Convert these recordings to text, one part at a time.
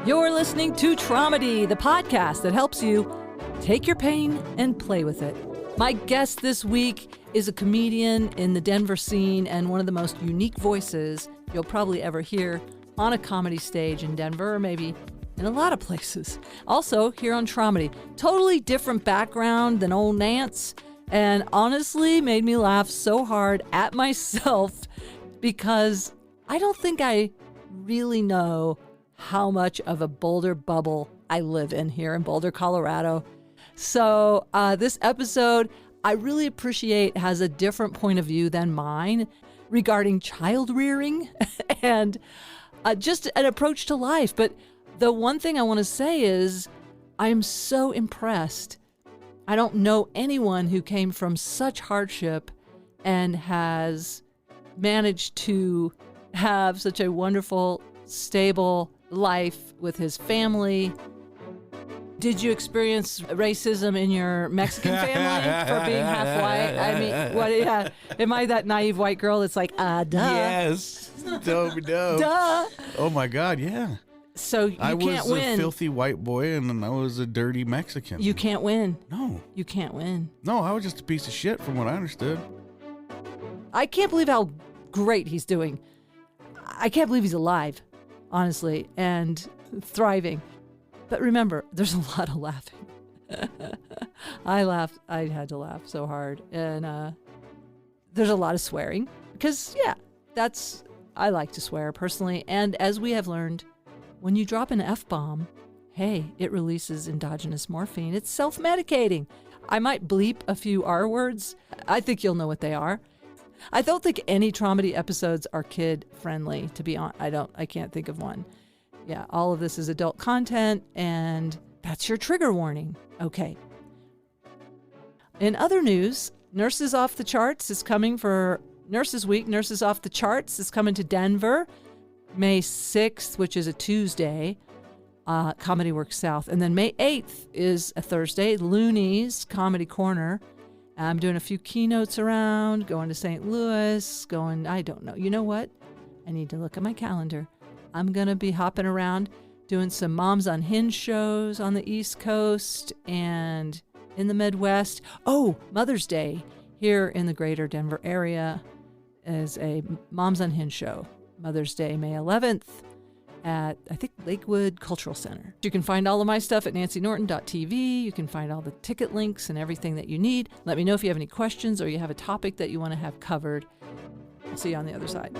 You're listening to Traumedy, the podcast that helps you take your pain and play with it. My guest this week is a comedian in the Denver scene and one of the most unique voices you'll probably ever hear on a comedy stage in Denver, or maybe in a lot of places. Also, here on Traumedy. Totally different background than old Nance, and honestly made me laugh so hard at myself because I don't think I really know how much of a Boulder bubble I live in here in Boulder, Colorado. So this episode, I really appreciate, has a different point of view than mine regarding child rearing and just an approach to life. But the one thing I want to say is I'm so impressed. I don't know anyone who came from such hardship and has managed to have such a wonderful, stable life with his family. Did you experience racism in your Mexican family for being half white? I mean, what? Yeah, am I that naive white girl that's like, duh? Yes, duh. Oh my God, yeah. So you can't win. I was a filthy white boy, and then I was a dirty Mexican. You can't win. No, you can't win. No, I was just a piece of shit, from what I understood. I can't believe how great he's doing. I can't believe he's alive, honestly, and thriving. But remember, there's a lot of laughing. I laughed. I had to laugh so hard. And there's a lot of swearing because, yeah, I like to swear personally. And as we have learned, when you drop an F-bomb, hey, it releases endogenous morphine. It's self-medicating. I might bleep a few R words. I think you'll know what they are. I don't think any Traumedy episodes are kid-friendly, to be honest. I can't think of one. Yeah, all of this is adult content, and that's your trigger warning. Okay. In other news, Nurses Off the Charts is coming for Nurses Week. Nurses Off the Charts is coming to Denver May 6th, which is a Tuesday. Comedy Works South. And then May 8th is a Thursday, Looney's Comedy Corner. I'm doing a few keynotes around, going to St. Louis, I don't know. You know what? I need to look at my calendar. I'm going to be hopping around doing some Moms on Hinge shows on the East Coast and in the Midwest. Oh, Mother's Day here in the greater Denver area is a Moms on Hinge show. Mother's Day, May 11th at, I think, Lakewood Cultural Center. You can find all of my stuff at nancynorton.tv. You can find all the ticket links and everything that you need. Let me know if you have any questions or you have a topic that you want to have covered. I'll see you on the other side.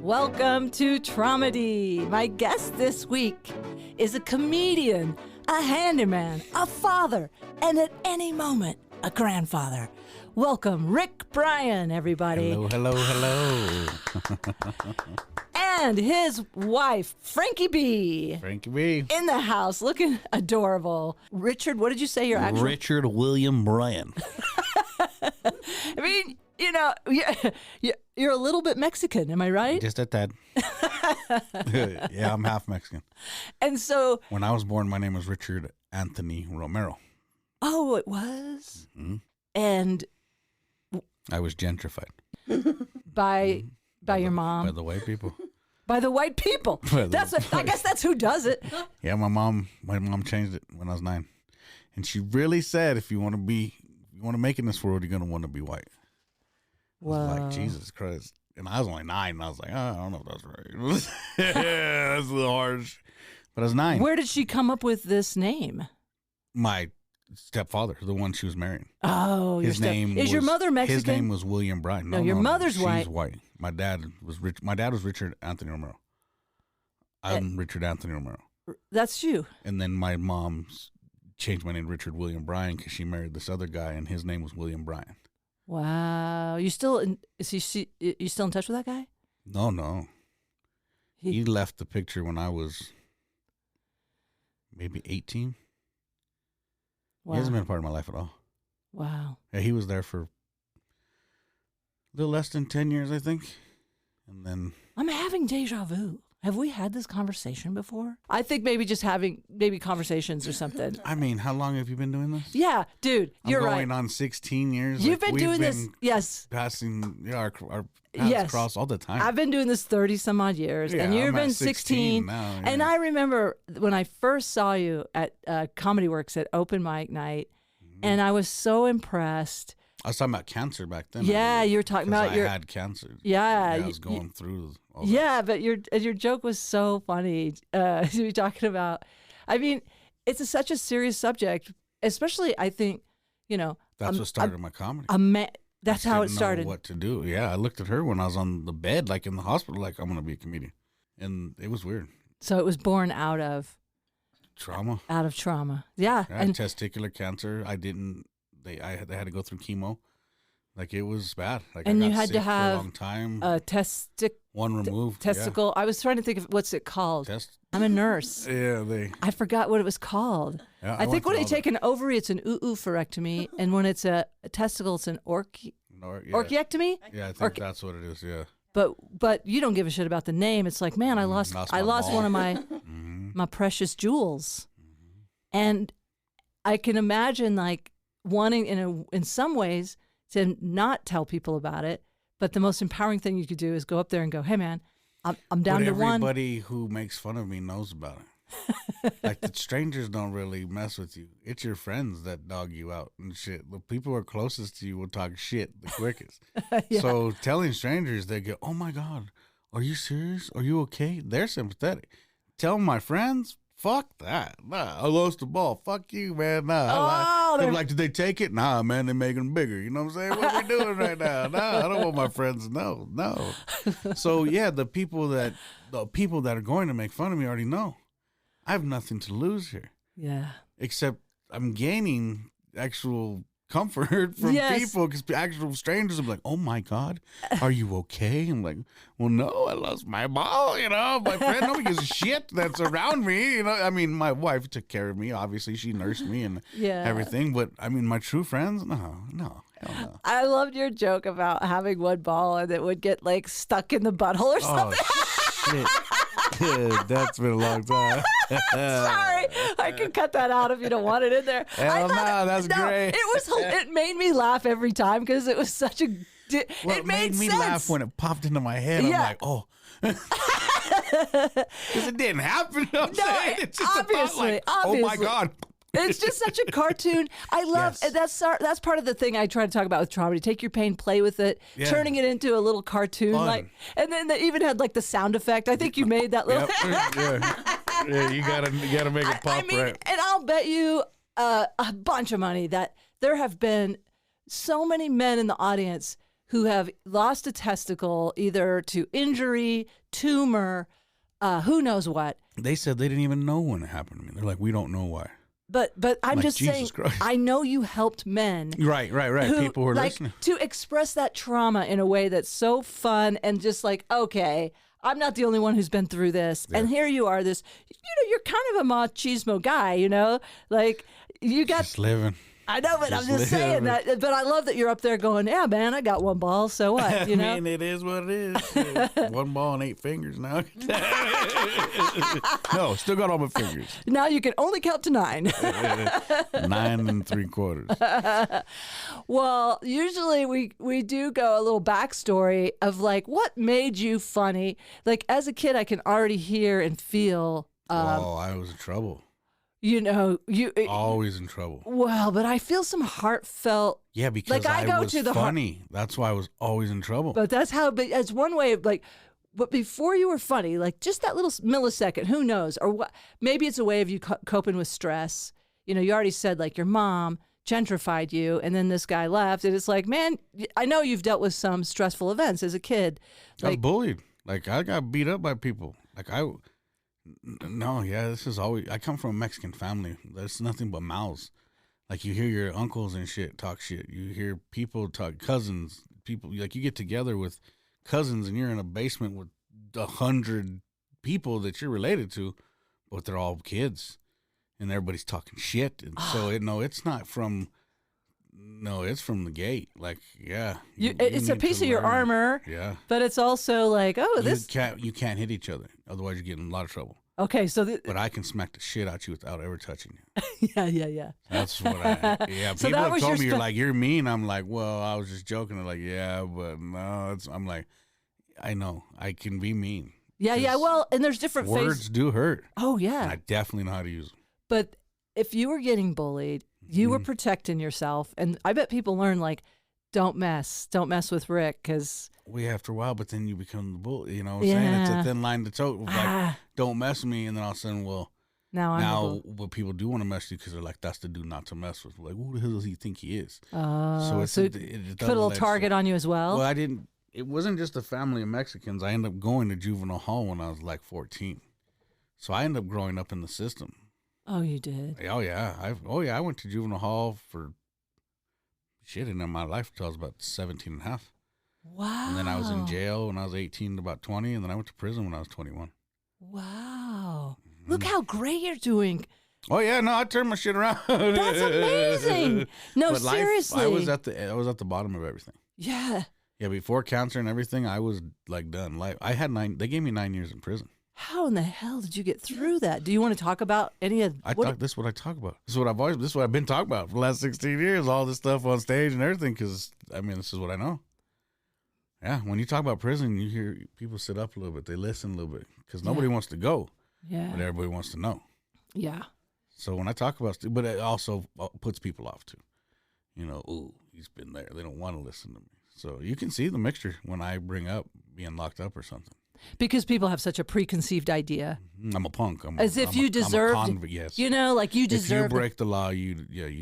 Welcome to Traumedy. My guest this week is a comedian, a handyman, a father, and at any moment, a grandfather. Welcome, Rick Bryan, everybody. Hello. And his wife, Frankee B. Frankee B. In the house, looking adorable. Richard, what did you say your actual... Richard William Bryan. I mean, you know, you're a little bit Mexican, am I right? Just a tad. Yeah, I'm half Mexican. And so... When I was born, my name was Richard Anthony Romero. Oh, it was? Mm-hmm. And... I was gentrified. By your mom? By the white people. By the white people. I guess that's who does it. Yeah, my mom changed it when I was 9. And she really said, if you want to make it in this world, you're going to want to be white. I was like, Jesus Christ. And I was only 9, and I was like, oh, I don't know if that's right. Yeah, that's a little harsh. But I was 9. Where did she come up with this name? My stepfather, the one she was marrying. Oh, his name is your mother Mexican? His name was William Bryan. No, your mother's white. She's white. My dad was Richard Anthony Romero. I'm Richard Anthony Romero. That's you. And then my mom changed my name to Richard William Bryan because she married this other guy, and his name was William Bryan. Wow, you still in touch with that guy? No. He left the picture when I was maybe 18. Wow. He hasn't been a part of my life at all. Wow. Yeah, he was there for a little less than 10 years, I think. And then... I'm having deja vu. Have we had this conversation before? I think maybe just having conversations or something. I mean, how long have you been doing this? Yeah, dude, you're right. I'm going on 16 years. You've been doing this, yes. Passing our paths across all the time. I've been doing this 30 some odd years, and you've been 16 now. And I remember when I first saw you at Comedy Works at open mic night, and I was so impressed. I was talking about cancer back then. Yeah, you were talking about I had cancer. Yeah, I was going through all that. Yeah, but your joke was so funny. You were talking about, I mean, it's such a serious subject, especially I think, that's what started my comedy. That's how it started. Know what to do? Yeah, I looked at her when I was on the bed, like in the hospital, like I'm gonna be a comedian, and it was weird. So it was born out of trauma. Out of trauma, yeah. I had testicular cancer. They had to go through chemo. Like it was bad. Like and I got you had sick to have for a long time. A one removed. Testicle. Yeah. I was trying to think of what's it called. I'm a nurse. Yeah, I forgot what it was called. Yeah, I think when you take an ovary, it's an oophorectomy, and when it's a testicle, it's an orchiectomy. Yeah, I think that's what it is. Yeah. But you don't give a shit about the name. It's like, man, I lost one of my my precious jewels, and I can imagine like wanting in some ways to not tell people about it, but the most empowering thing you could do is go up there and go, hey man, I'm down to one. Everybody who makes fun of me knows about it. Like the strangers don't really mess with you. It's your friends that dog you out and shit. The people who are closest to you will talk shit the quickest. Yeah. So telling strangers, they go, oh my God, are you serious? Are you okay? They're sympathetic. Tell my friends, fuck that. Nah, I lost the ball. Fuck you, man. Nah. They're like, did they take it? Nah, man, they're making them bigger. You know what I'm saying? What are we doing right now? Nah, I don't want my friends to know. No. So yeah, the people that are going to make fun of me already know. I have nothing to lose here. Yeah. Except I'm gaining actual comfort from people, because actual strangers are like, oh my God, are you okay? I'm like, well, no, I lost my ball, my friend, nobody gives a shit that's around me, I mean, my wife took care of me, obviously, she nursed me and everything, but I mean, my true friends, no, hell no. I loved your joke about having one ball and it would get like stuck in the butthole or something. Oh, shit. That's been a long time. Sorry, I can cut that out if you don't want it in there. Hell no, that's great. It made me laugh every time because it was such a. It made me laugh when it popped into my head. Yeah. I'm like, oh. Because it didn't happen. It's just obviously. Oh my God. It's just such a cartoon. I love that's part of the thing I try to talk about with trauma. You take your pain, play with it, turning it into a little cartoon. Fun. And then they even had like the sound effect. I think you made that little. Yeah, you gotta make it pop right. And I'll bet you a bunch of money that there have been so many men in the audience who have lost a testicle either to injury, tumor, who knows what. They said they didn't even know when it happened to me. They're like, we don't know why. But I'm just saying, I know you helped men. Right. People who are listening. To express that trauma in a way that's so fun and just like, okay, I'm not the only one who's been through this. Yeah. And here you are, you're kind of a machismo guy, like you got. Just living. I know, but I'm just saying that. But I love that you're up there going, yeah, man, I got one ball, so what? I mean, it is what it is. One ball and 8 fingers now. No, still got all my fingers. Now you can only count to 9. 9 3/4. Well, usually we do go a little backstory of like what made you funny. Like as a kid, I can already hear and feel. I was in trouble. Always in trouble. Well, but I feel some heartfelt. Yeah, because I was funny. That's why I was always in trouble. But that's how. But as one way of like, but before you were funny, like just that little millisecond, who knows, or what? Maybe it's a way of you coping with stress. You already said like your mom gentrified you, and then this guy left, and it's like, man, I know you've dealt with some stressful events as a kid. I was bullied. Like I got beat up by people. This is always. I come from a Mexican family. There's nothing but mouths. Like you hear your uncles and shit talk shit. You hear people talk, cousins, people. Like you get together with cousins and you're in a basement with 100 people that you're related to, but they're all kids, and everybody's talking shit. And so it's not from No, it's from the gate. Like, yeah. It's a need piece to of your learn. armor. Yeah. But it's also like, oh, this. You can't hit each other. Otherwise, you get in a lot of trouble. Okay, so. But I can smack the shit out you without ever touching you. Yeah. That's what yeah. So People that have was told your me, you're like, you're mean. I'm like, well, I was just joking. They're like, yeah, but no. I'm like, I know. I can be mean. Yeah. Well, and there's different words do hurt. Oh, yeah. And I definitely know how to use them. But if you were getting bullied, you were protecting yourself. And I bet people learn, like, don't mess with Rick, because... We after a while, but then you become the bully. You know what I'm saying? It's a thin line to toe. Like, don't mess with me. And then all of a sudden, well, now what people do want to mess with you because they're like, that's the dude not to mess with. Like, who the hell does he think he is? So it's put a little target on you as well? Well, it wasn't just a family of Mexicans. I ended up going to juvenile hall when I was like 14. So I ended up growing up in the system. Oh, you did? Oh, yeah. I went to juvenile hall for shit in my life until I was about 17 and a half. Wow. And then I was in jail when I was 18 to about 20, and then I went to prison when I was 21. Wow. Look how great you're doing. Oh yeah, no, I turned my shit around. That's amazing. No, but seriously. I was at the bottom of everything. Yeah. Yeah, before cancer and everything, I was like done. Like I had they gave me 9 years in prison. How in the hell did you get through that? Do you want to talk about any of this is what I talk about. This is what I've been talking about for the last 16 years, all this stuff on stage and everything, because I mean, this is what I know. Yeah, when you talk about prison, you hear people sit up a little bit. They listen a little bit because nobody wants to go. Yeah. But everybody wants to know. Yeah. So when I talk about, but it also puts people off too. You know, ooh, he's been there. They don't want to listen to me. So you can see the mixture when I bring up being locked up or something. Because people have such a preconceived idea. I'm a punk. You deserve. Yes. You know, like you deserve. If you break the law, you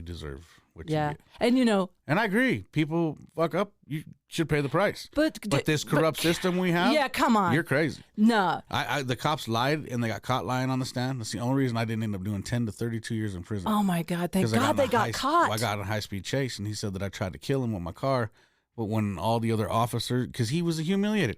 deserve what you get. And you know. And I agree. People fuck up. You should pay the price. But this corrupt system we have. Yeah, come on. You're crazy. No. The cops lied and they got caught lying on the stand. That's the only reason I didn't end up doing 10 to 32 years in prison. Oh my God! Thank God they got caught. I got in a high-speed chase, and he said that I tried to kill him with my car. But when all the other officers, because he was humiliated.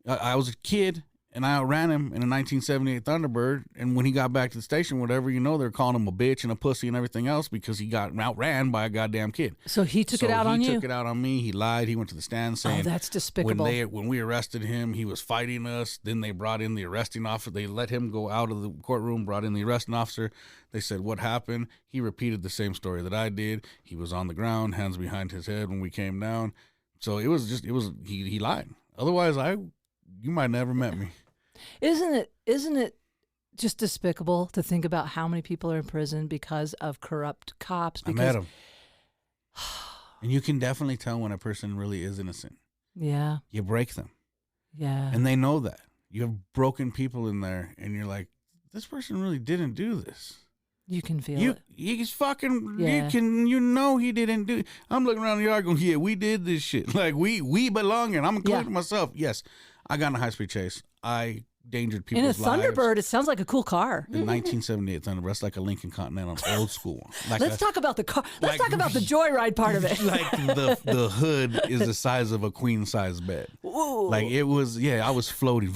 I was a kid, and I outran him in a 1978 Thunderbird. And when he got back to the station, whatever, they're calling him a bitch and a pussy and everything else because he got outran by a goddamn kid. So he took it out on you? He took it out on me. He lied. He went to the stand saying, oh, that's despicable. When we arrested him, he was fighting us. Then they brought in the arresting officer. They let him go out of the courtroom, brought in the arresting officer. They said, what happened? He repeated the same story that I did. He was on the ground, hands behind his head when we came down. So he lied. Otherwise, you might never met me. Isn't it just despicable to think about how many people are in prison because of corrupt cops? I met them. And you can definitely tell when a person really is innocent. Yeah. You break them. Yeah. And they know that. You have broken people in there, and you're like, this person really didn't do this. You can feel it. He's fucking, he didn't do it. I'm looking around the yard going, yeah, we did this shit. Like, we belong, and I'm including myself. Yes, I got in a high-speed chase. I endangered people's lives. In a Thunderbird, it sounds like a cool car. The 1978 Thunderbird. That's like a Lincoln Continental, old school one. Like Let's talk about the car. Let's talk about the joyride part of it. Like the hood is the size of a queen-size bed. Ooh. Like it was, I was floating.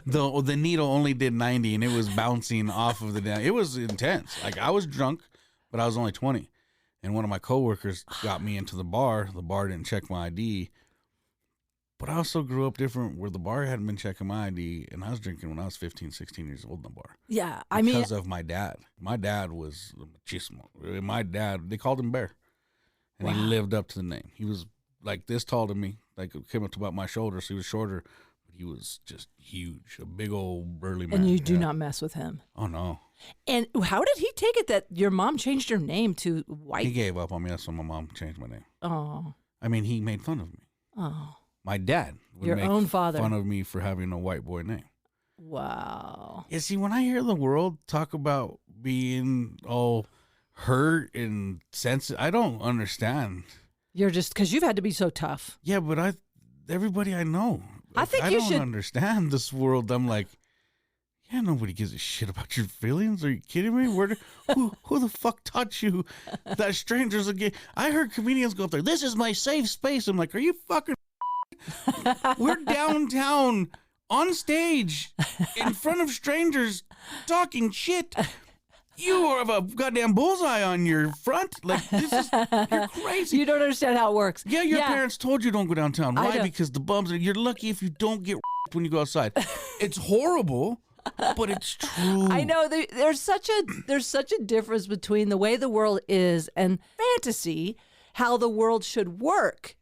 The needle only did 90, and it was bouncing off of the down. It was intense. Like I was drunk, but I was only 20. And one of my coworkers got me into the bar. The bar didn't check my ID. But I also grew up different where the bar hadn't been checking my ID, and I was drinking when I was 15, 16 years old in the bar. Yeah, because of my dad. My dad was machismo. My dad, they called him Bear, and he lived up to the name. He was like this tall to me, like came up to about my shoulder, so he was shorter, but he was just huge, a big old burly man. And you do not mess with him. Oh, no. And how did he take it that your mom changed her name to White? He gave up on me. That's when my mom changed my name. Oh. I mean, he made fun of me. Oh. My dad would make fun of me for having a white boy name. Wow. Yeah, see, when I hear the world talk about being all hurt and sensitive, I don't understand. You're just, because you've had to be so tough. Yeah, but everybody I know, I don't understand this world. I'm like, yeah, nobody gives a shit about your feelings. Are you kidding me? Who the fuck taught you that strangers again? I heard comedians go up there, this is my safe space. I'm like, are you fucking... We're downtown on stage in front of strangers talking shit. You have a goddamn bullseye on your front. Like, you're crazy. You don't understand how it works. Yeah, your parents told you don't go downtown. Why? Because the bums, you're lucky if you don't get when you go outside. It's horrible, but it's true. I know there's such a difference between the way the world is and fantasy, how the world should work.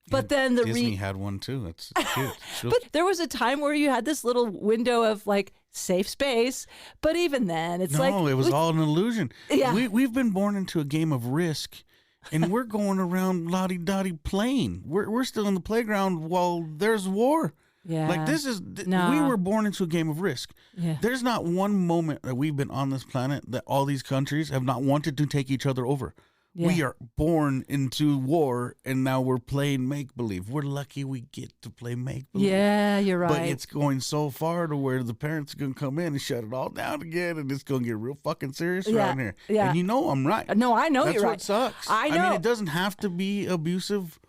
But then Disney had one too. That's cute. But there was a time where you had this little window of like safe space. But even then, it's like it was all an illusion. Yeah. We've been born into a game of Risk, and we're going around lottie-dottie playing. We're still in the playground while there's war. Yeah. Like we were born into a game of Risk. Yeah. There's not one moment that we've been on this planet that all these countries have not wanted to take each other over. Yeah. We are born into war, and now we're playing make-believe. We're lucky we get to play make-believe. Yeah, you're right. But it's going so far to where the parents are going to come in and shut it all down again, and it's going to get real fucking serious around here. Yeah. And you know I'm right. No, I know you're right. That's what sucks. I know. I mean, it doesn't have to be abusive,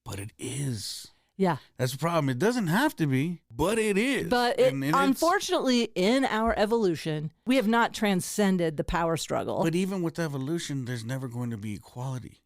but it is. Yeah. That's the problem. It doesn't have to be, but it is. But unfortunately, in our evolution, we have not transcended the power struggle. But even with evolution, there's never going to be equality.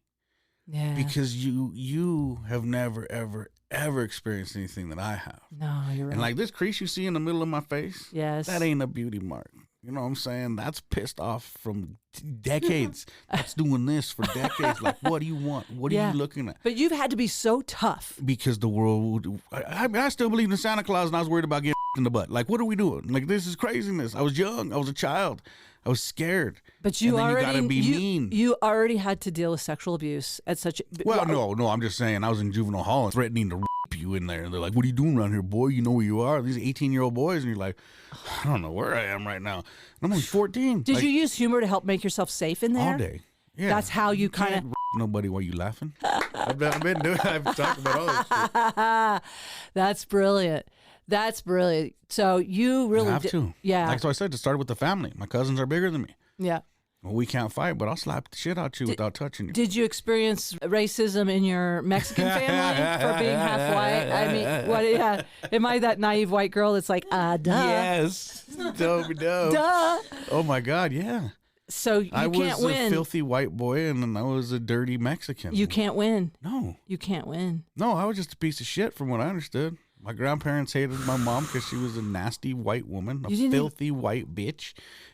Yeah. Because you have never, ever experienced anything that I have. No, you're right. And like this crease you see in the middle of my face, yes, that ain't a beauty mark. You know what I'm saying? That's pissed off from decades. That's doing this for decades. Like, what do you want? What are you looking at? But you've had to be so tough. Because the world, I still believe in Santa Claus, and I was worried about getting in the butt. Like, what are we doing? Like, this is craziness. I was young. I was a child. I was scared. But you gotta be mean. You already had to deal with sexual abuse at such a... Well, no, I'm just saying, I was in juvenile hall and threatening to rape you in there. And they're like, what are you doing around here, boy? You know where you are. These 18-year-old boys. And you're like, I don't know where I am right now. And I'm only 14. Did you use humor to help make yourself safe in there? All day. Yeah. That's how you kind of... Nobody while you laughing. I've been doing it. I've talked about all this shit. That's brilliant. That's brilliant. So you really have to. Yeah. Like so I said, it started with the family. My cousins are bigger than me. Yeah. Well, we can't fight, but I'll slap the shit out you without touching you. Did you experience racism in your Mexican family for being half white? I mean, what? Yeah. Am I that naive white girl that's like, duh? Yes. Duh. Oh my God, yeah. So you can't win. I was a filthy white boy, and then I was a dirty Mexican. You can't win. No. You can't win. No, I was just a piece of shit from what I understood. My grandparents hated my mom because she was a nasty white woman, a filthy white bitch.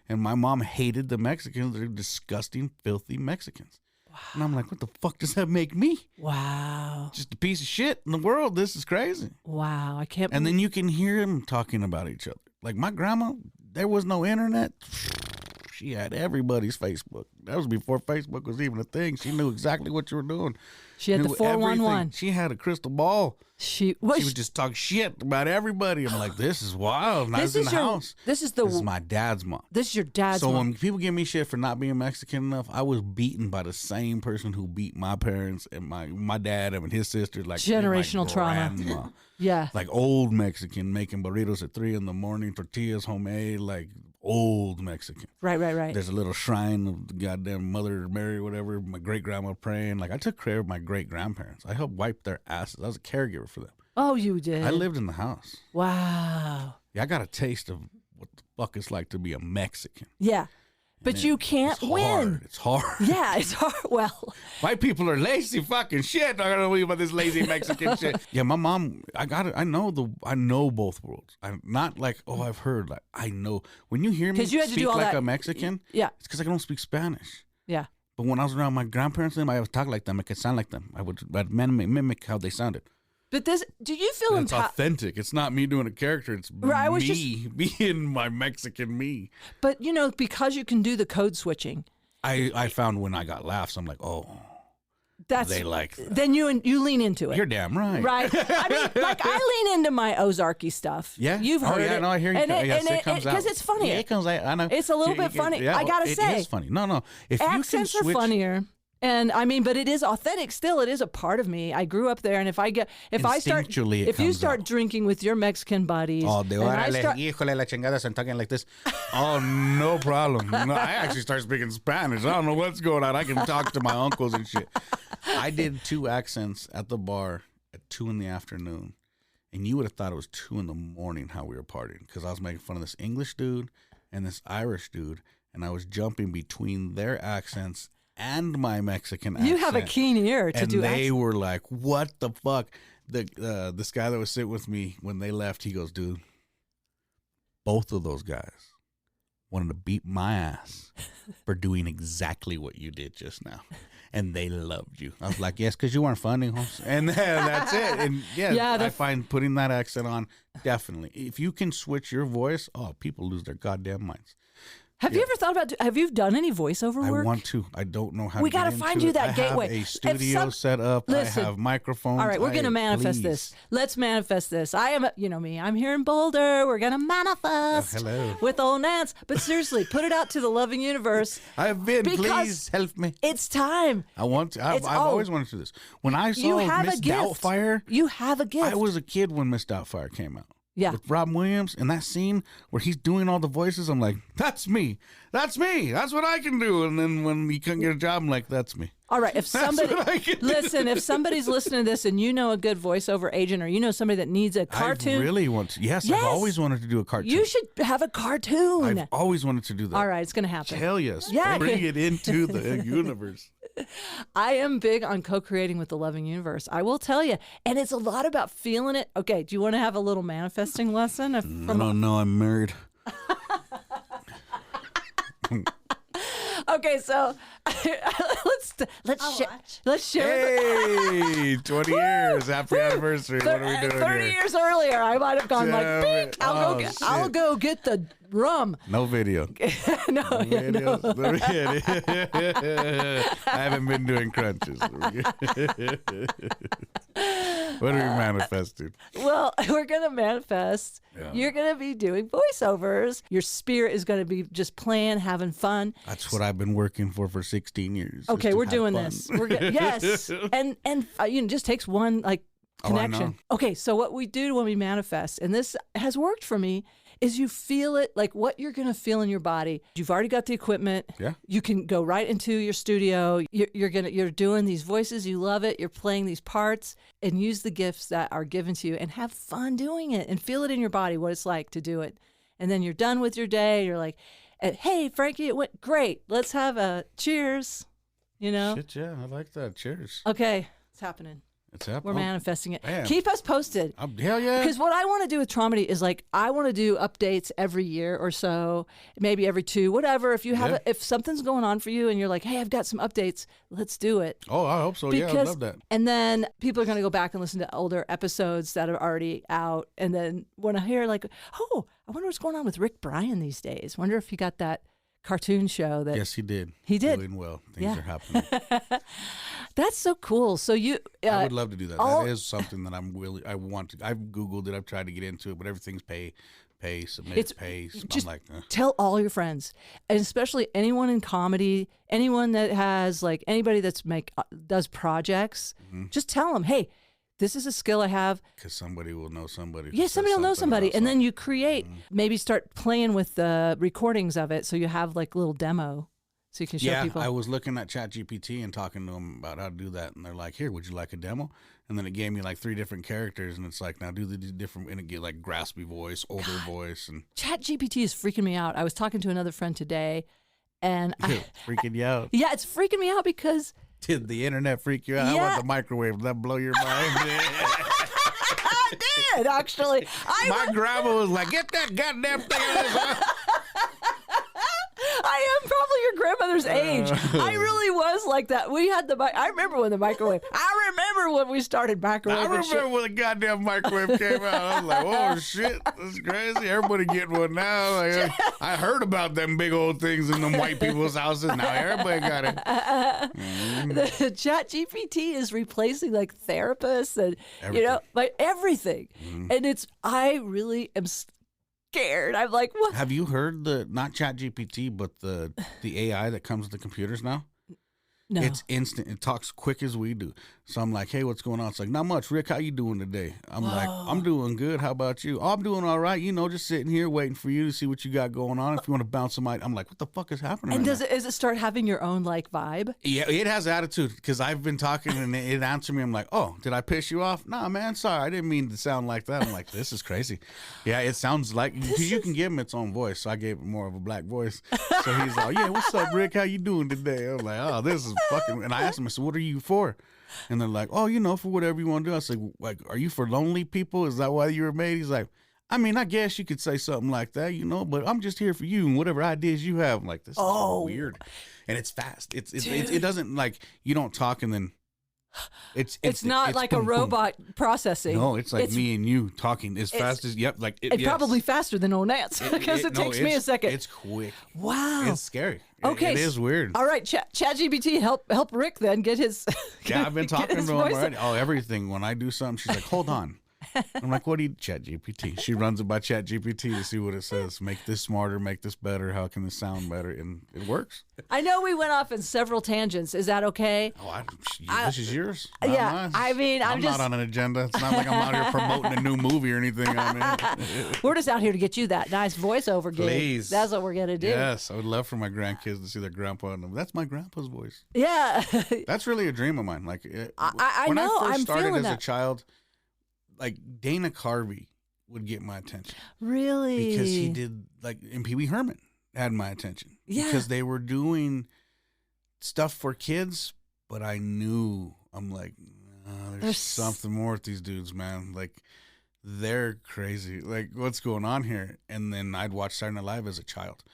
And my mom hated the Mexicans. They're disgusting, filthy Mexicans. Wow. And I'm like, what the fuck does that make me? Wow. Just a piece of shit in the world. This is crazy. Wow. I can't And then you can hear them talking about each other. Like my grandma, there was no internet. She had everybody's Facebook. That was before Facebook was even a thing. She knew exactly what you were doing. She had the 411. She had a crystal ball. She would just talk shit about everybody. I'm like, this is wild. And I was in the house. This is my dad's mom. This is your dad's mom. So when people give me shit for not being Mexican enough, I was beaten by the same person who beat my parents and my dad and his sisters. Like generational trauma. Yeah. Like old Mexican making burritos at 3 a.m, tortillas homemade, like old Mexican. Right. There's a little shrine of the goddamn Mother Mary, whatever, my great grandma praying. Like I took care of my great grandparents. I helped wipe their asses. I was a caregiver for them. Oh, you did? I lived in the house. Wow. Yeah, I got a taste of what the fuck it's like to be a Mexican. Yeah. But you can't win. It's hard. Yeah, it's hard. Well, white people are lazy fucking shit. I don't know about this lazy Mexican shit. Yeah, my mom. I got it. I know both worlds. I'm not like I've heard. Like I know when you hear me speak like a Mexican. Yeah, it's because I don't speak Spanish. Yeah. But when I was around my grandparents, I would talk like them. I could sound like them. I'd mimic how they sounded. But do you feel it's authentic? It's not me doing a character. It's me being my Mexican me. But because you can do the code switching, I found when I got laughs, I'm like, they like that. Then you lean into it. You're damn right. Right. I mean, like I lean into my Ozarky stuff. Yeah, you've heard it. No, I hear you. It comes out because it's funny. Yeah, it comes out. I know. It's a little bit funny. Yeah, I gotta say, it is funny. No. If accents you can switch, are funnier. And I mean, but it is authentic. Still, it is a part of me. I grew up there, and if you start drinking with your Mexican buddies, híjole la chingada, and talking like this, no problem. No, I actually start speaking Spanish. I don't know what's going on. I can talk to my uncles and shit. I did 2 accents at the bar at 2 p.m, and you would have thought it was 2 a.m. how we were partying because I was making fun of this English dude and this Irish dude. and I was jumping between their accents and my Mexican accent. You have a keen ear to do accents. And they were like, what the fuck? This guy that was sitting with me, when they left, he goes, dude, both of those guys wanted to beat my ass for doing exactly what you did just now. And they loved you. I was like, yes, because you weren't funny. And that's it. And I find putting that accent on, definitely. If you can switch your voice, people lose their goddamn minds. Have you ever thought about, have you done any voiceover work? I want to. I don't know how we to get got to find you that gateway. I have a studio set up. Listen, I have microphones. All right, we're going to manifest this. Let's manifest this. I am, you know me, I'm here in Boulder. We're going to manifest with old Nance. But seriously, put it out to the loving universe. I've been. Please help me. It's time. I want to. I've always wanted to do this. When I saw Miss Doubtfire. You have a gift. I was a kid when Miss Doubtfire came out. Yeah. With Robin Williams and that scene where he's doing all the voices, I'm like, that's me. That's me. That's what I can do. And then when he couldn't get a job, I'm like, that's me. All right. If somebody if somebody's listening to this and you know a good voiceover agent, or you know somebody that needs a cartoon, I really want to. Yes, I've always wanted to do a cartoon. You should have a cartoon. I've always wanted to do that. All right, it's going to happen. Hell yes. Yeah. Bring it into the universe. I am big on co-creating with the loving universe. I will tell you. And it's a lot about feeling it. Okay, do you want to have a little manifesting lesson? I don't know. I'm married. Okay, so let's share. Hey, 20 years, happy anniversary. What are we doing 30 here? years earlier, I might have gone like, Bink, I'll go get the rum. No video. No. I haven't been doing crunches. What are we manifesting? Well, we're going to manifest. Yeah. You're going to be doing voiceovers. Your spirit is going to be just playing, having fun. That's what I've been working for 16 years. Okay, we're doing this. Yes. And just takes one connection. Okay, so what we do when we manifest, and this has worked for me, is you feel it, like what you're going to feel in your body. You've already got the equipment. Yeah. You can go right into your studio. You're doing these voices. You love it. You're playing these parts, and use the gifts that are given to you and have fun doing it and feel it in your body, what it's like to do it. And then you're done with your day. You're like, hey, Frankie, it went great. Let's have a cheers, Shit, yeah, I like that. Cheers. Okay, it's happening. It's happening. We're manifesting it. Man. Keep us posted. Hell yeah. Because what I want to do with Traumedy is I want to do updates every year or so, maybe every 2, whatever. If you have, if something's going on for you and you're like, hey, I've got some updates, let's do it. Oh, I hope so. Yeah, I love that. And then people are going to go back and listen to older episodes that are already out. And then when I hear I wonder what's going on with Rick Bryan these days. Wonder if he got that cartoon show that. Yes, he did. He did. Doing well. Things are happening. That's so cool. So you, I would love to do that. That is something that I want to. I've Googled it. I've tried to get into it, but everything's pay, submit, pay. Just I'm like, tell all your friends, and especially anyone in comedy, anyone that has anybody that's does projects. Mm-hmm. Just tell them, hey, this is a skill I have. Because somebody will know somebody. Yeah, somebody will know somebody. And then you create, maybe start playing with the recordings of it so you have little demo so you can show people. I was looking at ChatGPT and talking to them about how to do that. And they're like, here, would you like a demo? And then it gave me 3 different characters. And it's now do the different, and it get graspy voice, older voice. And ChatGPT is freaking me out. I was talking to another friend today and freaking you out. Yeah, it's freaking me out because. Did the internet freak you out? Yeah. I want the microwave. Did that blow your mind? I did, actually. My grandma was like, get that goddamn thing out of this. I am probably your grandmother's age. I really was like that. We had I remember when the microwave. I remember when we started microwave. I remember when the goddamn microwave came out. I was like, oh shit, that's crazy. Everybody getting one now. I heard about them big old things in them white people's houses. Now everybody got it. The ChatGPT is replacing therapists and everything. Everything. Mm-hmm. And I really am scared. I'm like, what? Have you heard not ChatGPT, but the AI that comes with the computers now? No. It's instant. It talks quick as we do. So I'm like, hey, what's going on? It's like, not much. Rick, how you doing today? I'm like, I'm doing good. How about you? Oh, I'm doing all right. You know, just sitting here waiting for you to see what you got going on. If you want to bounce some I'm like, what the fuck is happening? And right does it start having your own like vibe? Yeah, it has attitude because I've been talking and it answered me. I'm like, oh, did I piss you off? Nah, man, sorry. I didn't mean to sound like that. I'm like, this is crazy. Yeah, it sounds like, because you can give him its own voice. So I gave it more of a black voice. So he's like, yeah, what's up, Rick? How you doing today? I'm like, oh, this is fucking. And I asked him, I said, what are you for? And they're like, oh, you know, for whatever you want to do. I said, like, are you for lonely people? Is that why you were made? He's like, I mean, I guess you could say something like that, you know, but I'm just here for you and whatever ideas you have. I'm like, this is weird. And it's fast. It doesn't like, you don't talk and then it's not like boom, a robot processing. No, it's like me and you talking as fast as, like. It's probably faster than old Nance because it takes me a second. It's quick. Wow. It's scary. Okay. It is weird. All right, ChatGPT, help Rick then get his. Yeah, I've been talking to him already. Oh, everything. When I do something, she's like, hold on. I'm like, what do you, ChatGPT? She runs it by ChatGPT to see what it says. Make this smarter, make this better. How can this sound better? And it works. I know we went off in several tangents. Is that okay? Oh, this is yours. Yeah, mine. I mean, I'm just not on an agenda. It's not like I'm out here promoting a new movie or anything. I mean, we're just out here to get you that nice voiceover gig. Please. That's what we're gonna do. Yes, I would love for my grandkids to see their grandpa. And that's my grandpa's voice. Yeah, that's really a dream of mine. Like, I when know. I first I'm started feeling as that. a child, like Dana Carvey would get my attention. Really? Because he did, like, and Pee Wee Herman had my attention. Yeah. Because they were doing stuff for kids, but I knew, I'm like, there's something more with these dudes, man. Like, they're crazy. Like, what's going on here? And then I'd watch Saturday Night Live as a child.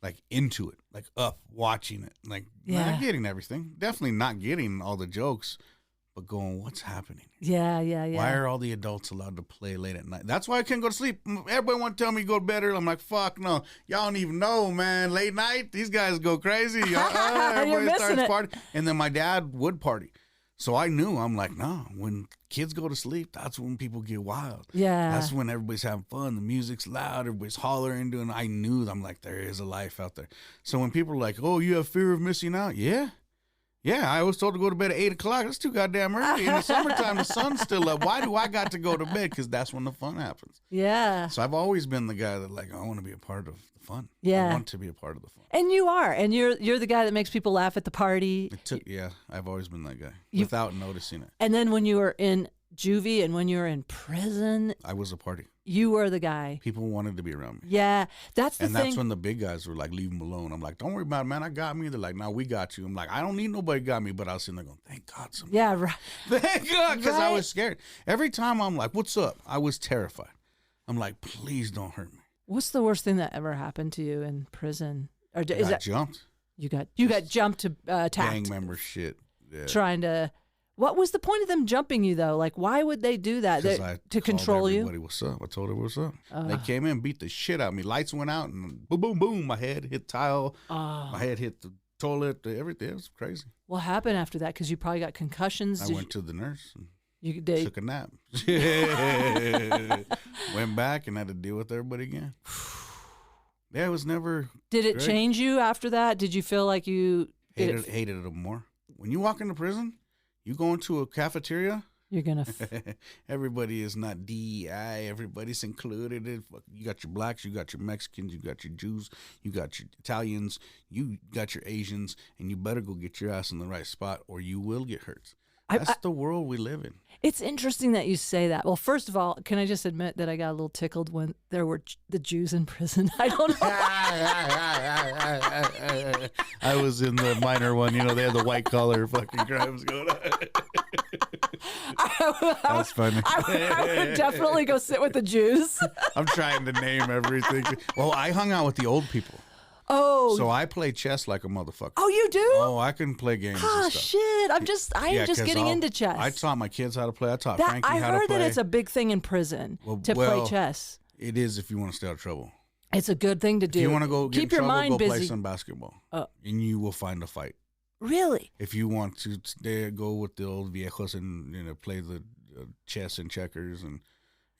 Like, into it. Like, up, watching it. Like, not getting everything. Definitely not getting all the jokes. But going, what's happening? Yeah. Why are all the adults allowed to play late at night? That's why I couldn't go to sleep. Everybody want to tell me to go to bed early. I'm like, fuck no. Y'all don't even know, man. Late night, these guys go crazy. Everybody starts partying. And then my dad would party. So I knew, I'm like, no, when kids go to sleep, that's when people get wild. Yeah. That's when everybody's having fun. The music's loud. Everybody's hollering. I knew, I'm like, there is a life out there. So when people are like, oh, you have fear of missing out? Yeah. Yeah, I was told to go to bed at 8 o'clock. That's too goddamn early. In the summertime, the sun's still up. Why do I got to go to bed? Because that's when the fun happens. Yeah. So I've always been the guy that, like, I want to be a part of the fun. Yeah. I want to be a part of the fun. And you are. And you're the guy that makes people laugh at the party. I've always been that guy without noticing it. And then when you were in juvie and when you were in prison, I was a party. You were the guy. People wanted to be around me. Yeah, that's the thing. And that's when the big guys were like, leave him alone. I'm like, don't worry about it, man. I got me. They're like, no, we got you. I'm like, I don't need nobody got me. But I was sitting there going, thank God. Somebody. Yeah, right. Thank God, because I was scared. Every time I'm like, what's up? I was terrified. I'm like, please don't hurt me. What's the worst thing that ever happened to you in prison? Or I got jumped. You got jumped to attacked. Gang member shit. Yeah. Trying to. What was the point of them jumping you, though? Like, why would they do that? To control you? What's up? I told her what's up. They came in, beat the shit out of me. Lights went out, and boom, boom, boom. My head hit tile. My head hit the toilet. Everything. It was crazy. What happened after that? Because you probably got concussions. I went to the nurse. And they took a nap. Went back and had to deal with everybody again. Yeah, it was never. Did it change you after that? Did you feel like you hated it more? When you walk into prison. You go into a cafeteria, you're going to... Everybody is not DEI. Everybody's included. You got your blacks, you got your Mexicans, you got your Jews, you got your Italians, you got your Asians, and you better go get your ass in the right spot or you will get hurt. That's the world we live in. It's interesting that you say that. Well, first of all, can I just admit that I got a little tickled when there were the Jews in prison? I don't know. I was in the minor one. You know, they had the white collar fucking crimes going on. That's funny. I would definitely go sit with the Jews. I'm trying to name everything. Well, I hung out with the old people. Oh. So I play chess like a motherfucker. Oh, you do? Oh, I can play games and stuff. Shit. I am just getting into chess. I taught my kids how to play. I taught Frankee how to play. I heard that it's a big thing in prison to play chess. It is if you want to stay out of trouble. It's a good thing to do. If you want to go get Keep in your trouble, mind go busy. Play some basketball. And you will find a fight. Really? If you want to go with the old viejos and play the chess and checkers and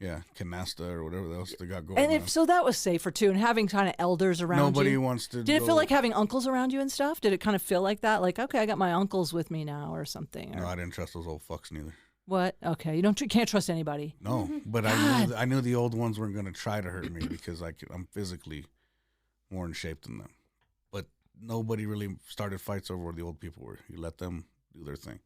Yeah, canasta or whatever else they got going And on. if so, that was safer too. And having kind of elders around Nobody you. wants to. Did it feel like having uncles around you and stuff? Did it kind of feel like that? Like, okay, I got my uncles with me now, or something? Or... No, I didn't trust those old fucks neither. What? Okay, you can't trust anybody. No, but I knew the old ones weren't going to try to hurt me because I'm physically more in shape than them. But nobody really started fights over where the old people were. You let them do their thing.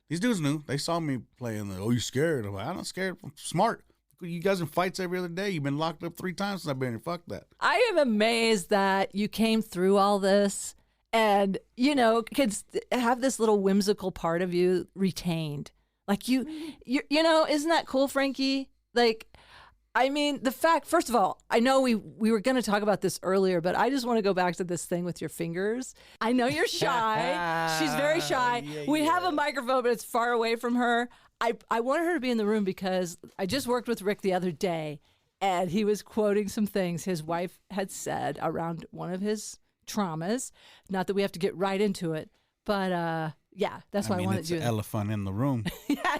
These dudes knew. They saw me playing. Oh, you scared? I'm like, I'm not scared. I'm smart. You guys in fights every other day. You've been locked up 3 times since I've been here. Fuck that. I am amazed that you came through all this and, kids have this little whimsical part of you retained. Like you isn't that cool, Frankee? Like, I mean, the fact, first of all, I know we were going to talk about this earlier, but I just want to go back to this thing with your fingers. I know you're shy. She's very shy. We have a microphone, but it's far away from her. I wanted her to be in the room because I just worked with Rick the other day, and he was quoting some things his wife had said around one of his traumas. Not that we have to get right into it, but yeah, that's why I wanted it's you. An elephant in the room.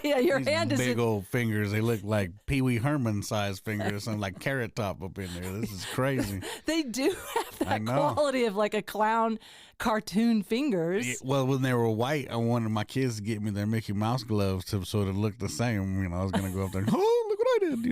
yeah, your hand is big old fingers. They look like Pee Wee Herman sized fingers, something like Carrot Top up in there. This is crazy. They do have that quality of like a clown cartoon fingers. Yeah, well, when they were white, I wanted my kids to get me their Mickey Mouse gloves to sort of look the same. I was gonna go up there. Oh, look what I did.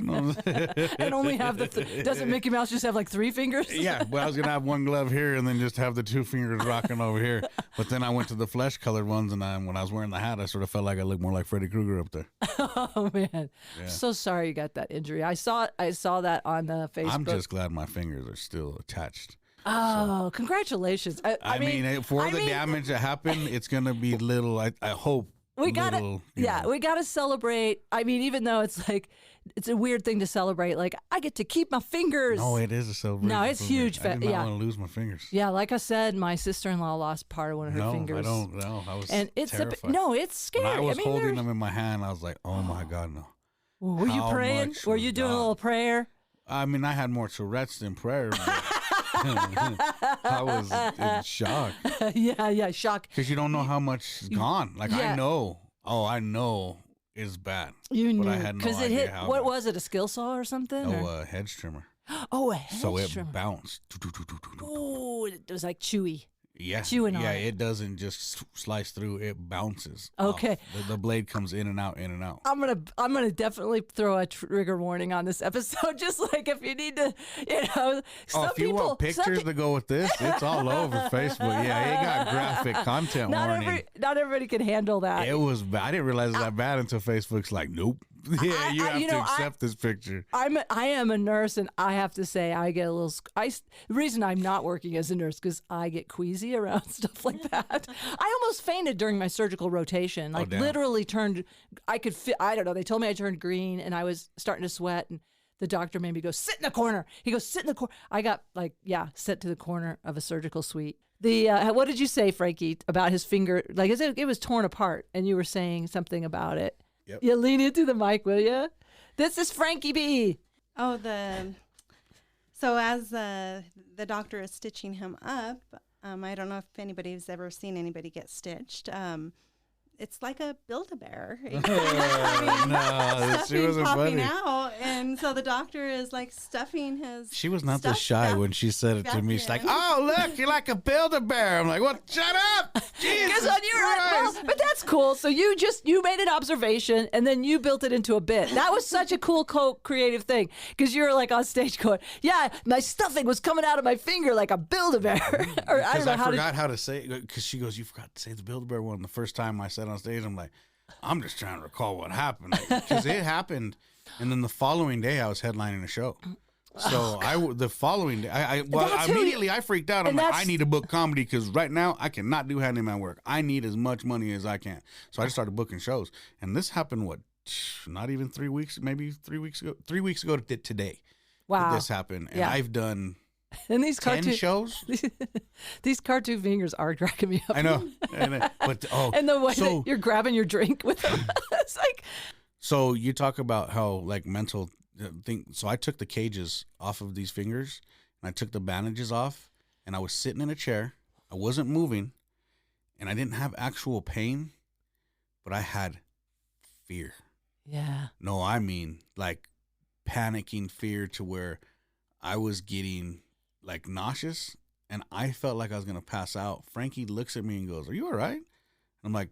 And only have doesn't Mickey Mouse just have like 3 fingers? Yeah, well, I was gonna have one glove here and then just have the 2 fingers rocking over here. But then I went to the flesh colored ones, and when I was wearing the hat, I sort of felt like I looked more like Freddy Krueger up there. Oh man, yeah. So sorry you got that injury. I saw that on the Facebook. I'm just glad my fingers are still attached. Oh, congratulations! I mean, for the damage that happened, it's gonna be little. I hope we gotta we gotta celebrate. I mean, even though it's like it's a weird thing to celebrate. Like I get to keep my fingers. No, it is a celebration. No, it's huge. I did not want to lose my fingers. Yeah, like I said, my sister-in-law lost part of one of her fingers. I don't know. I was terrified. It's scary. When I was holding them in my hand, I was like, oh my God, no. Were you praying? Were you doing a little prayer? I mean, I had more Tourette's than prayer. I was in shock. Yeah, shock. Because you don't know how much is gone. Like, I know it's bad. You knew. But I had no idea it hit, how what bad. was it, a skill saw or something? Oh, a hedge trimmer. Oh, a hedge trimmer. So it bounced. Oh, it was like chewy. Yeah, chewing on it. It doesn't just slice through; it bounces. Okay, the blade comes in and out, in and out. I'm gonna definitely throw a trigger warning on this episode. Just like if you need to, if you want pictures to go with this, it's all over Facebook. Yeah, it got graphic content warning. Not everybody can handle that. It was bad. I didn't realize it was that bad until Facebook's like, nope. Yeah, you have to accept this picture. I am a nurse, and I have to say I get a little. The reason I'm not working as a nurse because I get queasy around stuff like that. I almost fainted during my surgical rotation. Like literally turned. I could feel. I don't know. They told me I turned green, and I was starting to sweat. And the doctor made me go sit in the corner. He goes sit in the corner. I got sent to the corner of a surgical suite. What did you say, Frankee, about his finger? Like it was torn apart, and you were saying something about it. Yep. You lean into the mic, will you? This is Frankee B. Oh, so as the doctor is stitching him up, I don't know if anybody's ever seen anybody get stitched. It's like a Build-A-Bear. She wasn't popping funny. out, and so the doctor is like stuffing his. She was not this shy when she said it to me. She's like, "Oh, look, you're like a Build-A-Bear." I'm like, "What? Shut up!" Jesus Christ. But that's cool. So you made an observation, and then you built it into a bit. That was such a cool, creative thing because you were like on stage going, "Yeah, my stuffing was coming out of my finger like a Build-A-Bear." Or I don't know I forgot how to say it because she goes, "You forgot to say the Build-A-Bear one." The first time I said on stage, I'm like, I'm just trying to recall what happened because it happened, and then the following day I was headlining a show. So the following day, I immediately freaked out. I'm like, I need to book comedy because right now I cannot do handyman work. I need as much money as I can. So I just started booking shows, and this happened not even 3 weeks, maybe 3 weeks ago. 3 weeks ago to today. Wow, this happened, and I've done. And these 10 shows? These cartoon fingers are cracking me up. I know. But and the way that you're grabbing your drink with them. It's like. So you talk about how like mental thing. So I took the cages off of these fingers and I took the bandages off and I was sitting in a chair. I wasn't moving and I didn't have actual pain, but I had fear. Yeah. No, I mean like panicking fear to where I was getting like nauseous and I felt like I was going to pass out. Frankee looks at me and goes, "Are you all right?" I'm like,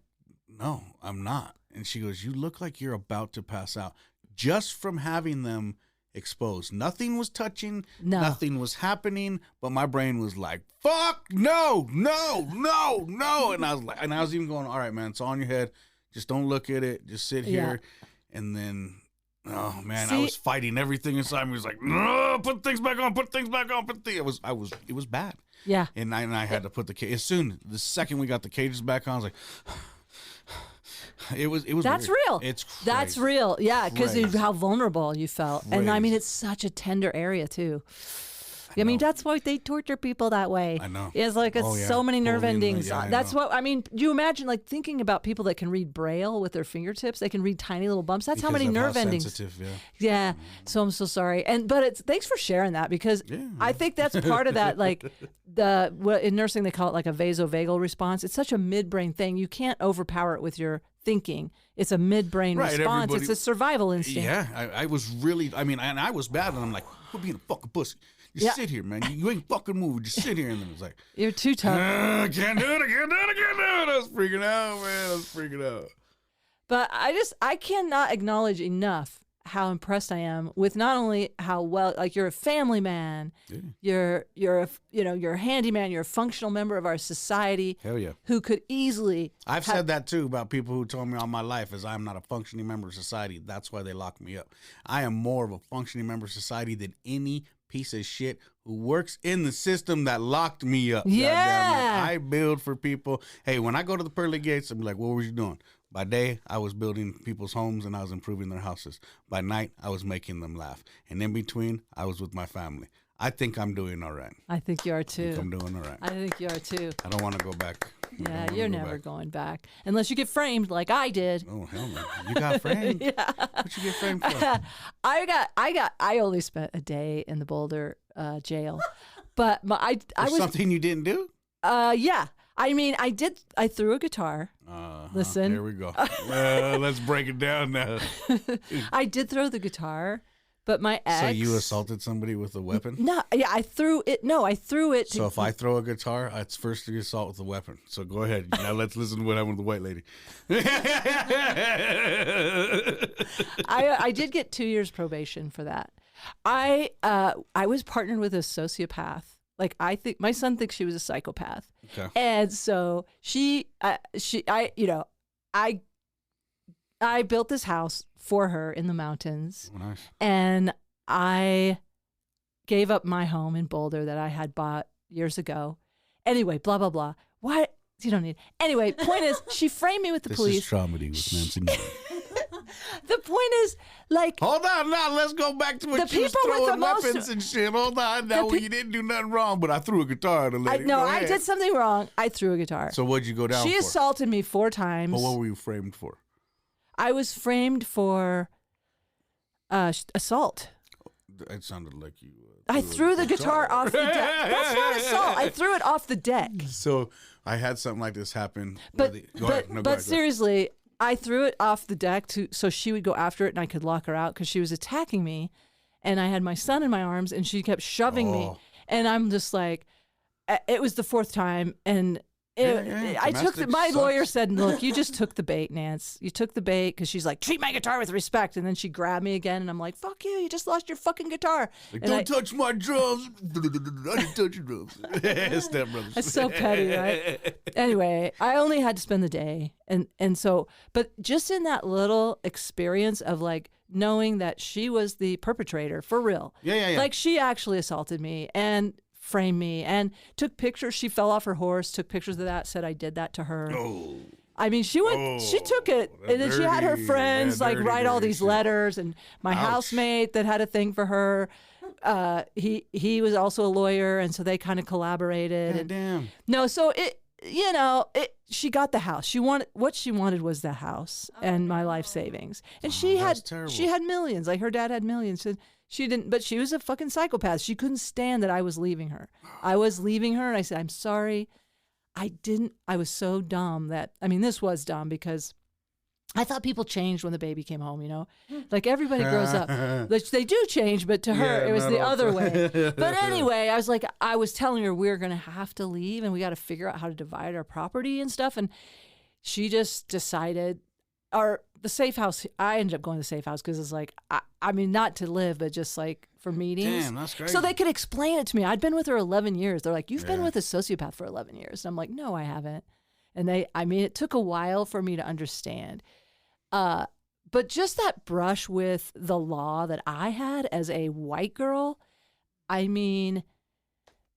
"No, I'm not." And she goes, "You look like you're about to pass out," just from having them exposed. Nothing was touching, nothing was happening, but my brain was like, "Fuck, no, no, no, no." And I was even going, "All right, man, it's on your head. Just don't look at it. Just sit here." And then, oh man, I was fighting everything inside me. It was like, "No, put things back on, put things back on, it was bad. Yeah. And I had to put the second we got the cages back on, I was like, it was That's weird. real. It's crazy. That's real. Yeah, because how vulnerable you felt. Crazy. And I mean, it's such a tender area too. I mean, that's why they torture people that way. I know. It's like so many nerve endings. That's know. what I mean. You imagine like thinking about people that can read Braille with their fingertips. They can read tiny little bumps. That's Because how many of nerve endings. Sensitive, Yeah. So I'm so sorry. But thanks for sharing that because I think that's part of that. Like in nursing they call it like a vasovagal response. It's such a midbrain thing. You can't overpower it with your thinking. It's a midbrain response. It's a survival instinct. Yeah. I was really. I mean, and I was bad, and I'm like, "Quit being a fucking pussy. Just sit here, man. You ain't fucking moving. Just sit here." And then it was like, "You're too tough. I can't do it. I can't do it. I can't do it." I was freaking out, man. I was freaking out. But I cannot acknowledge enough how impressed I am with not only how well, like you're a family man, you're a handyman, you're a functional member of our society. Hell yeah. Who could easily. I've said that too about people who told me all my life is I'm not a functioning member of society. That's why they lock me up. I am more of a functioning member of society than any piece of shit who works in the system that locked me up. Yeah. I build for people. Hey, when I go to the pearly gates, I'm like, "What were you doing?" By day, I was building people's homes and I was improving their houses. By night, I was making them laugh. And in between, I was with my family. I think I'm doing all right. I think you are I too. think I'm doing all right. I think you are too. I don't want to go back. Yeah, you're never going back unless you get framed like I did. Oh hell no! You got framed? Yeah. What'd you get framed for? I only spent a day in the Boulder jail, but I was something you didn't do. Yeah. I mean, I threw a guitar. Listen. Here we go. Let's break it down now. I did throw the guitar, but my ex. So you assaulted somebody with a weapon? No, yeah, I threw it. No, I threw it. So if I throw a guitar, it's first degree assault with a weapon. So go ahead. Now let's listen to what happened with the white lady. I did get 2 years probation for that. I was partnered with a sociopath. Like my son thinks she was a psychopath. Okay. And so I built this house for her in the mountains. Oh, nice. And I gave up my home in Boulder that I had bought years ago. Anyway, blah, blah, blah. Why? You don't need. Anyway, point is, she framed me with the police. This is Traumedy with Nance and Rick. The point is, like, hold on, now let's go back to when you was throwing weapons and shit. Hold on, now you didn't do nothing wrong, but I threw a guitar at a lady. No, I did something wrong. I threw a guitar. So what'd you go down for? She assaulted me 4 times. But what were you framed for? I was framed for assault. It sounded like you. I threw the guitar off the deck. That's not assault. I threw it off the deck. So I had something like this happen. But seriously, I threw it off the deck so she would go after it and I could lock her out because she was attacking me. And I had my son in my arms and she kept shoving me. And I'm just like, it was the 4th time. And I took my lawyer said, "Look, you just took the bait, Nance. You took the bait," because she's like, "Treat my guitar with respect." And then she grabbed me again, and I'm like, "Fuck you! You just lost your fucking guitar." Like, don't touch my drums. I didn't touch your drums. Step brothers. That's so petty, right? Anyway, I only had to spend the day, and so, but just in that little experience of like knowing that she was the perpetrator for real. Yeah. Like she actually assaulted me and framed me and took pictures. She fell off her horse, took pictures of that, said I did that to her. Oh. I mean, she took it, and then she had her friends like write all these letters, and my housemate that had a thing for her. He was also a lawyer, and so they kind of collaborated. God damn. No, so she got the house. What she wanted was the house and my life savings, and she had millions. Like her dad had millions. And she didn't, but she was a fucking psychopath. She couldn't stand that I was leaving her. I was leaving her, and I said, "I'm sorry. I was so dumb that, I mean, this was dumb because I thought people changed when the baby came home, like everybody grows up. They do change, but to her, it was the other way. But anyway, I was telling her we're going to have to leave and we got to figure out how to divide our property and stuff. And she just decided, or the safe house, I ended up going to the safe house because it's like, I mean, not to live, but just like for meetings. Damn, that's crazy. So they could explain it to me. I'd been with her 11 years. They're like, you've been with a sociopath for 11 years. And I'm like, no, I haven't. And it took a while for me to understand. But just that brush with the law that I had as a white girl, I mean,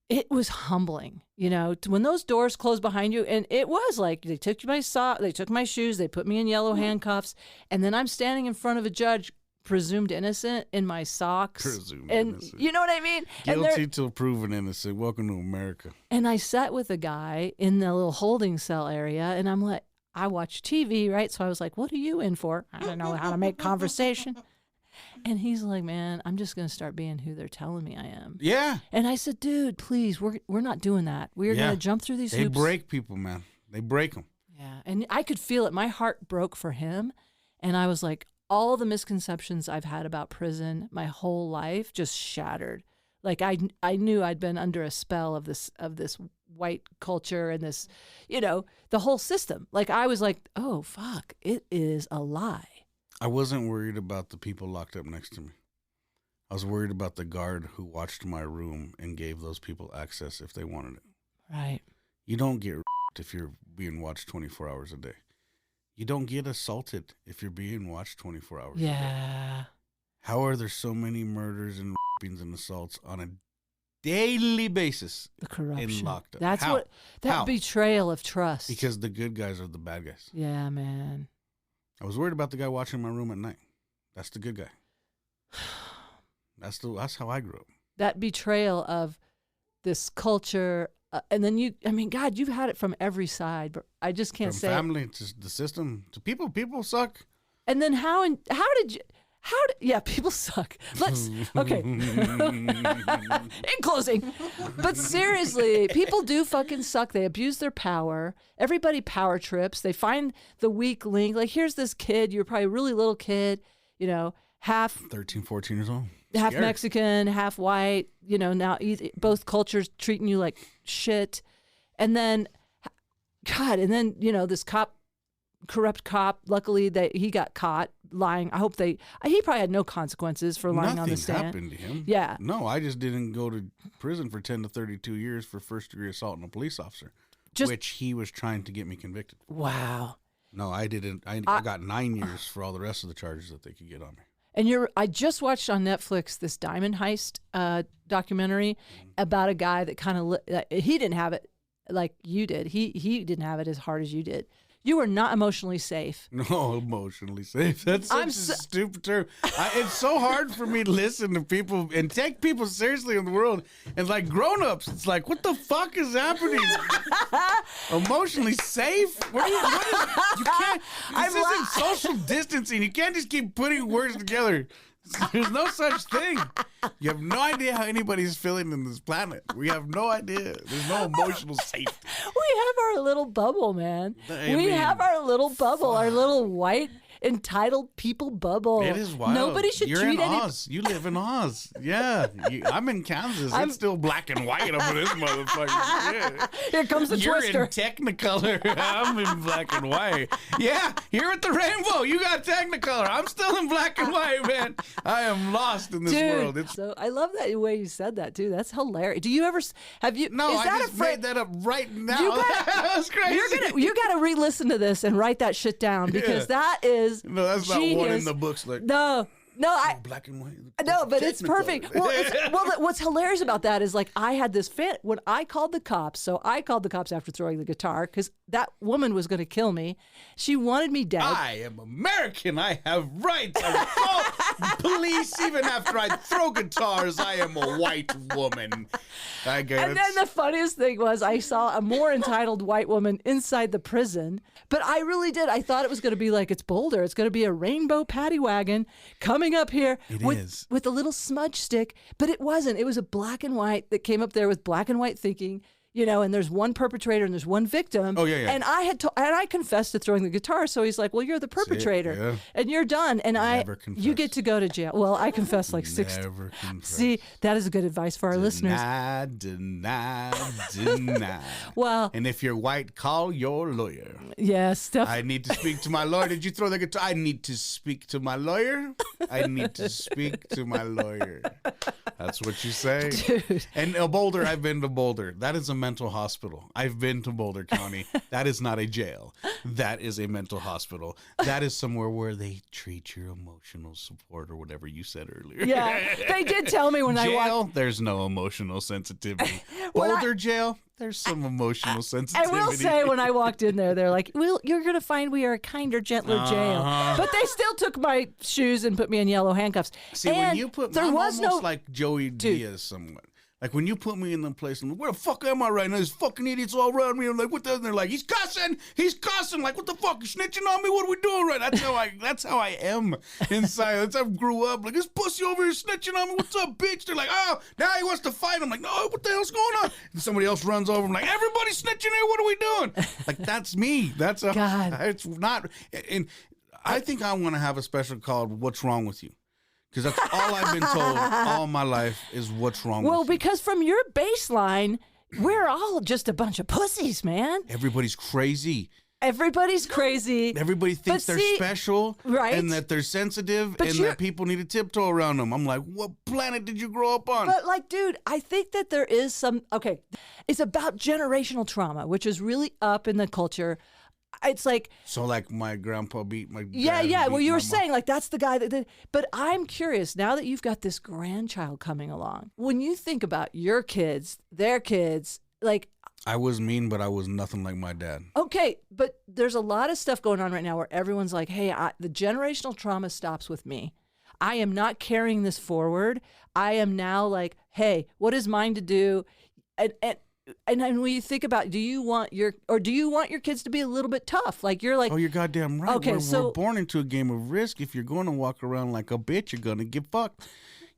it was humbling, when those doors closed behind you. And it was like, they took my shoes, they put me in yellow handcuffs. And then I'm standing in front of a judge, presumed innocent, in my socks. Presumed innocent. You know what I mean? Guilty till proven innocent. Welcome to America. And I sat with a guy in the little holding cell area, and I'm like, I watch TV, right? So I was like, what are you in for? I don't know how to make conversation. And he's like, man, I'm just going to start being who they're telling me I am. Yeah. And I said, dude, please, we're not doing that. We're going to jump through these hoops. They break people, man. They break them. Yeah. And I could feel it. My heart broke for him. And I was like, all the misconceptions I've had about prison my whole life just shattered. Like I knew I'd been under a spell of this white culture and this, the whole system. Like I was like, oh fuck, it is a lie. I wasn't worried about the people locked up next to me. I was worried about the guard who watched my room and gave those people access if they wanted it. Right. You don't get if you're being watched 24 hours a day. You don't get assaulted if you're being watched 24 hours a day. Yeah. How are there so many murders and and assaults on a daily basis? The corruption. And locked up. That's How? That betrayal of trust. Because the good guys are the bad guys. Yeah, man. I was worried about the guy watching my room at night. That's the good guy. That's how I grew up. That betrayal of this culture, and then God, you've had it from every side, but I just can't say. From family to the system to people. People suck. And then people suck. Okay. In closing, but seriously, people do fucking suck. They abuse their power. Everybody power trips. They find the weak link. Like, here's this kid. You're probably a really little kid, half 13, 14 years old. Half Scared. Mexican, half white, now both cultures treating you like shit. And then, this corrupt cop, luckily he got caught lying. I hope he probably had no consequences for lying on the stand. Nothing happened to him. Yeah. No, I just didn't go to prison for 10 to 32 years for first-degree assault on a police officer, which he was trying to get me convicted. Wow. No, I didn't. I got 9 years for all the rest of the charges that they could get on me. And I just watched on Netflix this diamond heist documentary about a guy that kind of he didn't have it like you did. He didn't have it as hard as you did. You were not emotionally safe. No, emotionally safe. That's such a stupid term. It's so hard for me to listen to people and take people seriously in the world. And like grown-ups, it's like, what the fuck is happening? Emotionally safe? You can't. This isn't social distancing. You can't just keep putting words together. There's no such thing. You have no idea how anybody's feeling in this planet. We have no idea. There's no emotional safety. We have our little bubble, man. We have our little bubble, our little white entitled people bubble. It is wild. Nobody should You're treat in Oz. You live in Oz. Yeah. I'm in Kansas. It's still black and white over this motherfucker. Yeah. Here comes the twister. You're in Technicolor. I'm in black and white. Yeah. Here at the Rainbow, you got Technicolor. I'm still in black and white, man. I am lost in this world. So I love that way you said that too. That's hilarious. Do you ever have you? No, is I that just made that up right now. That was crazy. You gotta re-listen to this and write that shit down because that is. No, that's genius. not one in the books. Like black and white. No, but it's perfect. Well, what's hilarious about that is like I had this fit when I called the cops. So I called the cops after throwing the guitar because that woman was going to kill me. She wanted me dead. I am American. I have rights. I call police even after I throw guitars. I am a white woman. I get And then the funniest thing was I saw a more entitled white woman inside the prison. But I really did. I thought it was going to be like it's Boulder. It's going to be a rainbow paddy wagon coming up here with a little smudge stick. But it wasn't. It was a black and white that came up there with black and white thinking. and there's one perpetrator and there's one victim. Oh, yeah. And I confessed to throwing the guitar. So he's like, well, you're the perpetrator and you're done. And you get to go to jail. Well, I confessed like 6 times. Never confess. See, that is good advice for our listeners. Deny. Well, and if you're white, call your lawyer. Yes. I need to speak to my lawyer. Did you throw the guitar? I need to speak to my lawyer. I need to speak to my lawyer. That's what you say. Dude. And Boulder, I've been to Boulder. That is a mental hospital. I've been to Boulder County. That is not a jail. That is a mental hospital. That is somewhere where they treat your emotional support or whatever you said earlier. Yeah, they did tell me when jail, I walked. There's no emotional sensitivity. Boulder jail, there's some emotional sensitivity. I will say when I walked in there, they're like, well, you're going to find we are a kinder, gentler jail. But they still took my shoes and put me in yellow handcuffs. See, and when you put me, I'm almost like Joey Diaz somewhat. Like when you put me in the place, I'm like, where the fuck am I right now? There's fucking idiots all around me. I'm like, what the? And they're like, he's cussing. Like, what the fuck? You're snitching on me? What are we doing right? That's how I am inside. That's how I grew up. Like, this pussy over here snitching on me. What's up, bitch? They're like, oh, now he wants to fight. I'm like, no, what the hell's going on? And somebody else runs over. I'm like, everybody's snitching here. What are we doing? Like, that's me. That's a, God. It's not. And I think I want to have a special called "What's Wrong with You." Because that's all I've been told all my life is what's wrong with you. Well, because from your baseline, we're all just a bunch of pussies, man. Everybody's crazy. Everybody's crazy. Everybody thinks they're special. Right. And that they're sensitive and that people need to tiptoe around them. I'm like, what planet did you grow up on? But like, dude, I think that there is some, it's about generational trauma, which is really up in the culture. It's like, so like my grandpa beat my dad. Yeah. Well, you were saying like that's the guy that did. But I'm curious now that you've got this grandchild coming along. When you think about your kids, their kids, like I was mean, but I was nothing like my dad. Okay, but there's a lot of stuff going on right now where everyone's like, "Hey, the generational trauma stops with me. I am not carrying this forward. I am now like, hey, what is mine to do?" And when you think about, do you want your kids to be a little bit tough? Like you're like, oh, you're goddamn right. Okay, we're born into a game of risk. If you're going to walk around like a bitch, you're going to get fucked.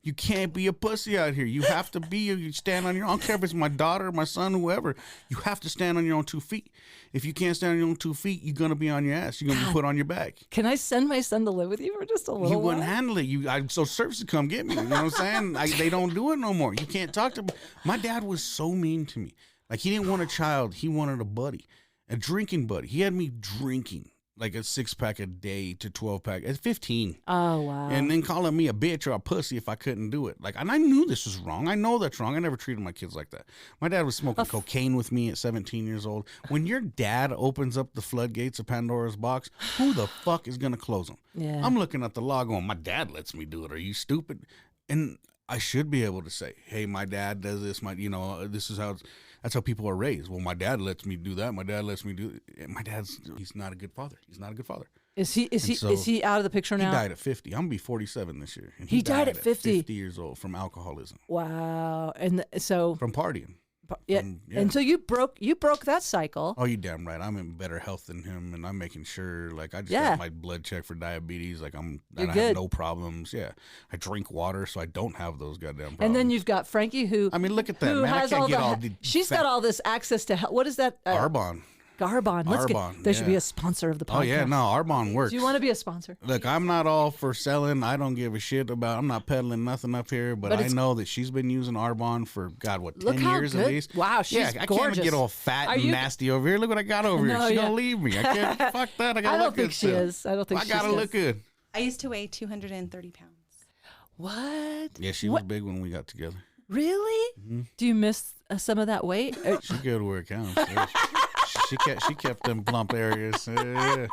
You can't be a pussy out here. You have to be. You stand on your own. I don't care if it's my daughter, my son, whoever. You have to stand on your own 2 feet. If you can't stand on your own 2 feet, you're gonna be on your ass. You're gonna be put on your back. Can I send my son to live with you for just a little while? You wouldn't handle it. So service would come get me. You know what I'm saying? They don't do it no more. You can't talk to me. My dad was so mean to me. Like, he didn't want a child. He wanted a buddy, a drinking buddy. He had me drinking like a 6-pack a day to 12-pack at 15. Oh, wow. And then calling me a bitch or a pussy if I couldn't do it. Like, and I knew this was wrong. I know that's wrong. I never treated my kids like that. My dad was smoking cocaine with me at 17 years old. When your dad opens up the floodgates of Pandora's box, who the fuck is going to close them? Yeah. I'm looking at the law going, my dad lets me do it. Are you stupid? And I should be able to say, hey, my dad does this. This is how that's how people are raised. Well, my dad lets me do that. My dad lets me do it. He's not a good father. He's not a good father. Is he out of the picture now? He died at 50. I'm going to be 47 this year. And he died at 50? 50 years old from alcoholism. Wow. And so from partying. Yeah. And so you broke that cycle. Oh, you damn right. I'm in better health than him, and I'm making sure. Like, I just got my blood checked for diabetes. Like, I have no problems. Yeah, I drink water, so I don't have those goddamn problems. And then you've got Frankee, who I mean, look at that, man. I can't get all the. She's got all this access to what is that? Arbonne. Arbonne. They should be a sponsor of the podcast. Oh yeah, no, Arbonne works. Do you want to be a sponsor? Look, I'm not all for selling. I don't give a shit about. I'm not peddling nothing up here, but I know that she's been using Arbonne for 10 years at least. Wow, she's gorgeous. I can't even get all fat and nasty over here. Look what I got over here. She's gonna leave me. I can't. Fuck that. I gotta look good. I don't think I gotta look good. I used to weigh 230 pounds. What? Yeah, she was big when we got together. Really? Mm-hmm. Do you miss some of that weight? She good where it counts. She kept them plump areas. Yeah.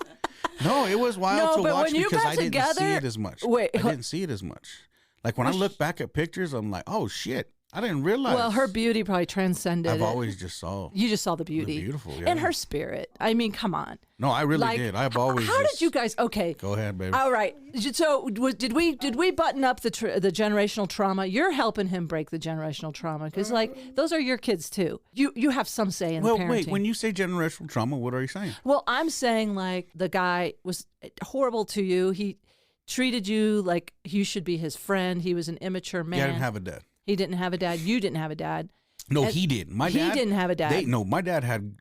No, it was wild to watch because I didn't see it as much. I didn't see it as much. Like when I look back at pictures, I'm like, oh shit, I didn't realize. Well, her beauty probably transcended. I've always just saw. You just saw the beauty. The beautiful, yeah. And her spirit. I mean, come on. No, I really did. I've always. How did you guys? Okay. Go ahead, baby. All right. So did we button up the generational trauma? You're helping him break the generational trauma because like those are your kids too. You have some say in the parenting. Well, wait. When you say generational trauma, what are you saying? Well, I'm saying like the guy was horrible to you. He treated you like you should be his friend. He was an immature man. Yeah, I didn't have a dad. He didn't have a dad. You didn't have a dad. No, And he didn't. My he dad didn't have a dad. My dad had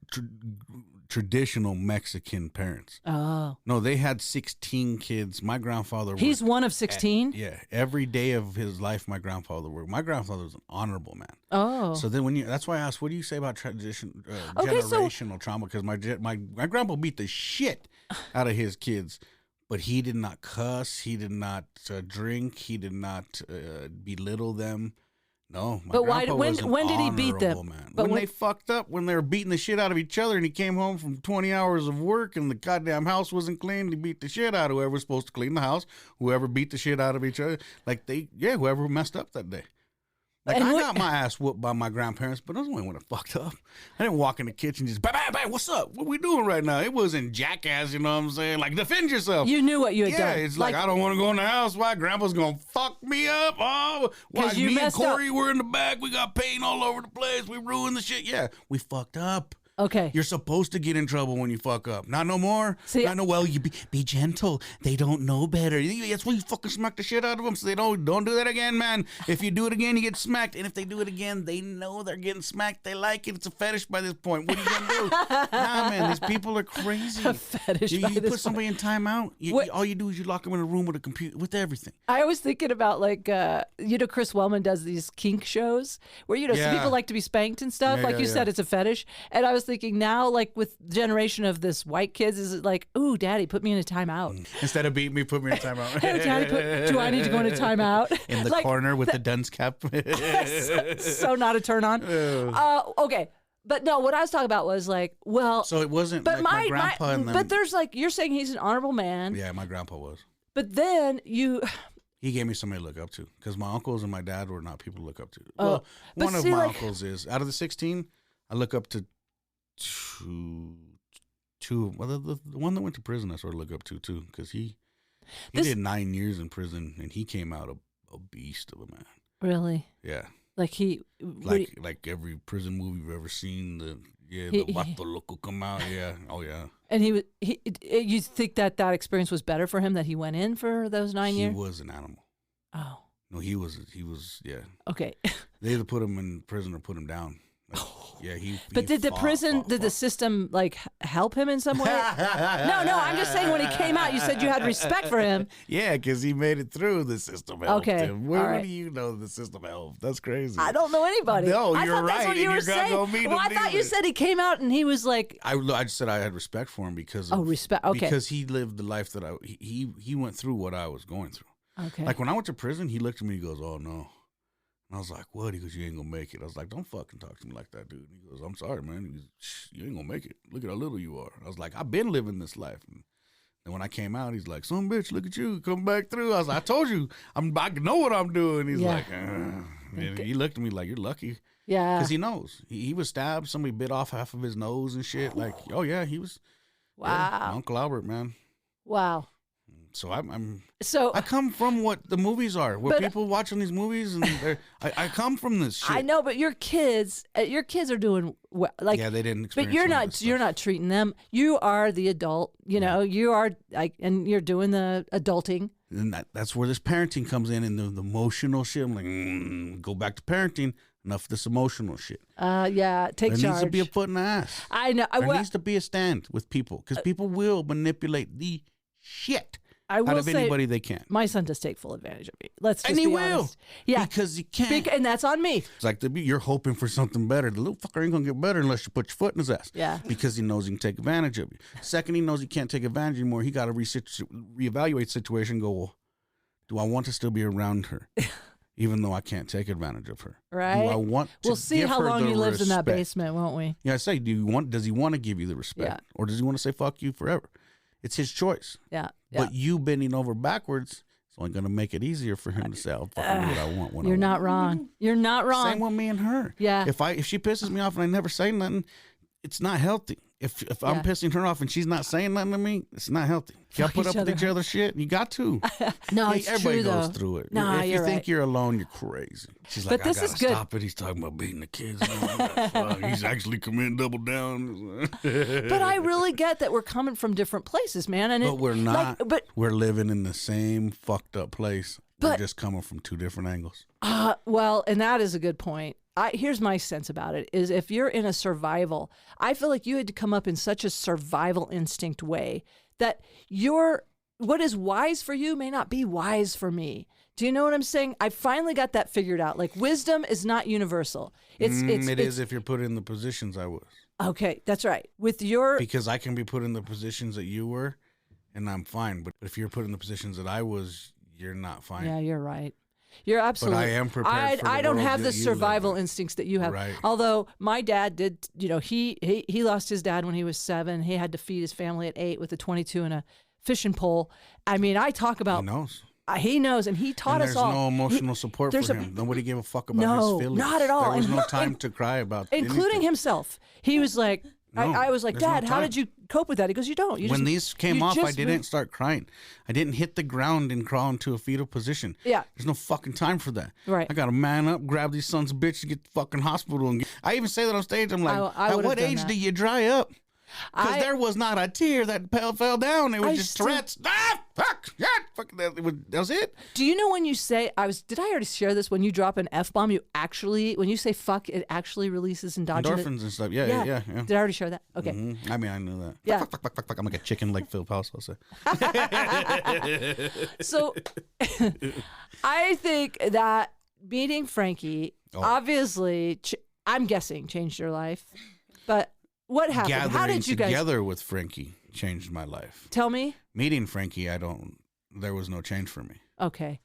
traditional Mexican parents. Oh. No, they had 16 kids. My grandfather He's worked one of 16? yeah, every day of his life, my grandfather worked. My grandfather was an honorable man. Oh. So then that's why I asked, what do you say about Okay, generational trauma? Because my grandpa beat the shit out of his kids, but he did not cuss. He did not drink. He did not belittle them. No, my But grandpa was an when did he beat them? honorable man. But when they fucked up, when they were beating the shit out of each other, and he came home from 20 hours of work, and the goddamn house wasn't clean, he beat the shit out of whoever was supposed to clean the house, whoever beat the shit out of each other, whoever messed up that day. Like, I got my ass whooped by my grandparents, but I was only when I fucked up. I didn't walk in the kitchen just, bang, bang, bang, what's up? What we doing right now? It wasn't jackass, you know what I'm saying? Like, defend yourself. You knew what you had done. Yeah, it's like I don't want to go in the house. Why? Grandpa's going to fuck me up. Oh, why? Me and Corey were in the back. We got paint all over the place. We ruined the shit. Yeah, we fucked up. Okay. You're supposed to get in trouble when you fuck up. Not no more. See, well, you be gentle. They don't know better. That's why you fucking smack the shit out of them, so they don't do that again, man. If you do it again, you get smacked. And if they do it again, they know they're getting smacked. They like it. It's a fetish by this point. What are you gonna do? Nah, man, these people are crazy. A fetish. You put somebody in timeout. All you do is you lock them in a room with a computer with everything. I was thinking about Chris Wellman does these kink shows where some people like to be spanked and stuff. Yeah, you said, it's a fetish, and I was thinking now, like with the generation of this white kids, is it like, ooh, daddy, put me in a timeout. Instead of beating me, put me in a timeout. Hey, daddy, do I need to go in a timeout? In the corner with the dunce cap. so not a turn on. Okay. But no, what I was talking about was like, well. So it wasn't but like my grandpa and them. But there's like, you're saying he's an honorable man. Yeah, my grandpa was. But then He gave me somebody to look up to because my uncles and my dad were not people to look up to. Oh, well, one of my like, uncles is, out of the 16, I look up to two. Well, the one that went to prison I sort of look up to too because he did 9 years in prison and he came out a beast of a man. Really? Yeah. Like like every prison movie you've ever seen, the Vato Loco come out, yeah, oh yeah. And you think that experience was better for him that he went in for those 9 years? He was an animal. Oh. No, he was, yeah. Okay. They either put him in prison or put him down. Like, yeah, But did the system like help him in some way? No, I'm just saying when he came out, you said you had respect for him. Yeah, because he made it through. The system helped him. Where do you know the system helped? That's crazy. I don't know anybody. No, I you're thought right. That's what you were saying. Well, I thought you said he came out and he was like. I just said I had respect for him because. Respect. Okay. Because he lived the life that he went through what I was going through. Okay. Like when I went to prison, he looked at me. He goes, "Oh no." And I was like, what? He goes, you ain't gonna make it. I was like, don't fucking talk to me like that, dude. He goes, I'm sorry, man. He goes, you ain't gonna make it. Look at how little you are. I was like, I've been living this life. And when I came out, he's like, son bitch, look at you. Come back through. I was like, I told you, I know what I'm doing. He's like, and he looked at me like, you're lucky. Yeah. Because he knows. He was stabbed. Somebody bit off half of his nose and shit. Like, oh yeah, he was. Wow. Yeah, Uncle Albert, man. Wow. So I come from what the movies are. What people watching these movies, and I come from this shit. I know, but your kids are doing well. Like, yeah, they didn't experience. But you're not treating them. You are the adult. You know, you are like, and you're doing the adulting. And that's where this parenting comes in, and the emotional shit. I'm like, go back to parenting. Enough of this emotional shit. Yeah, take charge. There needs to be a foot in the ass. I know. There needs to be a stand with people because people will manipulate the shit out of anybody they can. My son does take full advantage of me. Let's just be honest. Yeah, because he can't. And that's on me. It's like you're hoping for something better. The little fucker ain't gonna get better unless you put your foot in his ass. Yeah. Because he knows he can take advantage of you. Second, he knows he can't take advantage anymore. He got to reevaluate situation. And go, well, do I want to still be around her, even though I can't take advantage of her? Right. Do I want to? We'll see how long he lives in that basement, won't we? Yeah, I say, does he want to give you the respect, or does he want to say fuck you forever? It's his choice. Yeah. But you bending over backwards is only going to make it easier for him to say, I'll fucking do what I want. You're not wrong. You're not wrong. Same with me and her. Yeah. If she pisses me off and I never say nothing, it's not healthy. If I'm pissing her off and she's not saying nothing to me, it's not healthy. Y'all put up with each other's shit. You got to. No, it's everybody true, goes though. through it. No, if you think you're alone, you're crazy. She's like, but this I gotta is good. stop it. He's talking about beating the kids. He's actually committing double down. But I really get that we're coming from different places, man. But we're not. We're living in the same fucked up place. We're just coming from two different angles. Well, and that is a good point. here's my sense about it is if you're in a survival, I feel like you had to come up in such a survival instinct way that what is wise for you may not be wise for me. Do you know what I'm saying? I finally got that figured out. Like wisdom is not universal. It is if you're put in the positions I was. Okay, that's right. Because I can be put in the positions that you were, and I'm fine. But if you're put in the positions that I was, you're not fine. Yeah, you're right. You're absolutely. But I am prepared. I don't have the survival instincts that you have. Right. Although my dad did, he lost his dad when he was 7. He had to feed his family at 8 with a 22 and a fishing pole. I mean, I talk about. He knows. He knows, and he taught us all. There's no emotional support for him. Nobody gave a fuck about his feelings. Not at all. There was no time to cry about including anything. himself. He was like, I was like, Dad, how did you cope with that? He goes, you don't. When these came off, I didn't start crying. I didn't hit the ground and crawl into a fetal position. Yeah. There's no fucking time for that. Right. I got to man up, grab these sons of bitches, get to fucking hospital. I even say that on stage. I'm like, at what age do you dry up? Because there was not a tear that fell down. It was just threats. Fuck, yeah, fuck. That was it. Do you know when you say, did I already share this? When you drop an F-bomb, when you say fuck, it actually releases endogenous. Endorphins and stuff. Yeah. Did I already share that? Okay. Mm-hmm. I mean, I knew that. Yeah. Fuck. I'm like a chicken like Phil Paus, I'll say. So I think that meeting Frankee, obviously, I'm guessing, changed your life. But what happened? How did you guys together with Frankee changed my life? Tell me. Meeting Frankee, there was no change for me. Okay.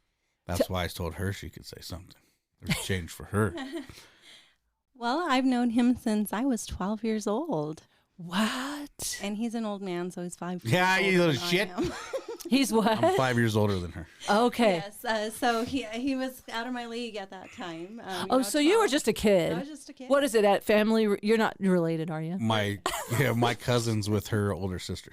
That's why I told her she could say something. There's change for her. Well, I've known him since I was 12 years old. What? And he's an old man, so he's 5 years Yeah, older you little than shit. I am. He's what? I'm 5 years older than her. Okay. Yes. So he was out of my league at that time. So you were just a kid. I was just a kid. What is it at family? You're not related, are you? My cousin's with her older sister.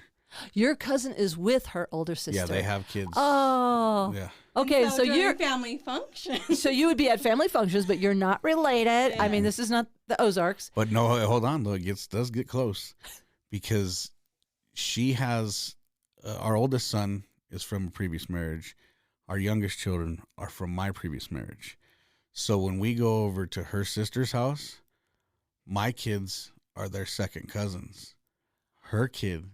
Your cousin is with her older sister. Yeah, they have kids. Oh. Yeah. Okay, so during you're family functions. So you would be at family functions, but you're not related. Yeah. I mean, this is not the Ozarks. But no, hold on though. It does get close because she has our oldest son is from a previous marriage. Our youngest children are from my previous marriage. So when we go over to her sister's house, my kids are their second cousins. Her kid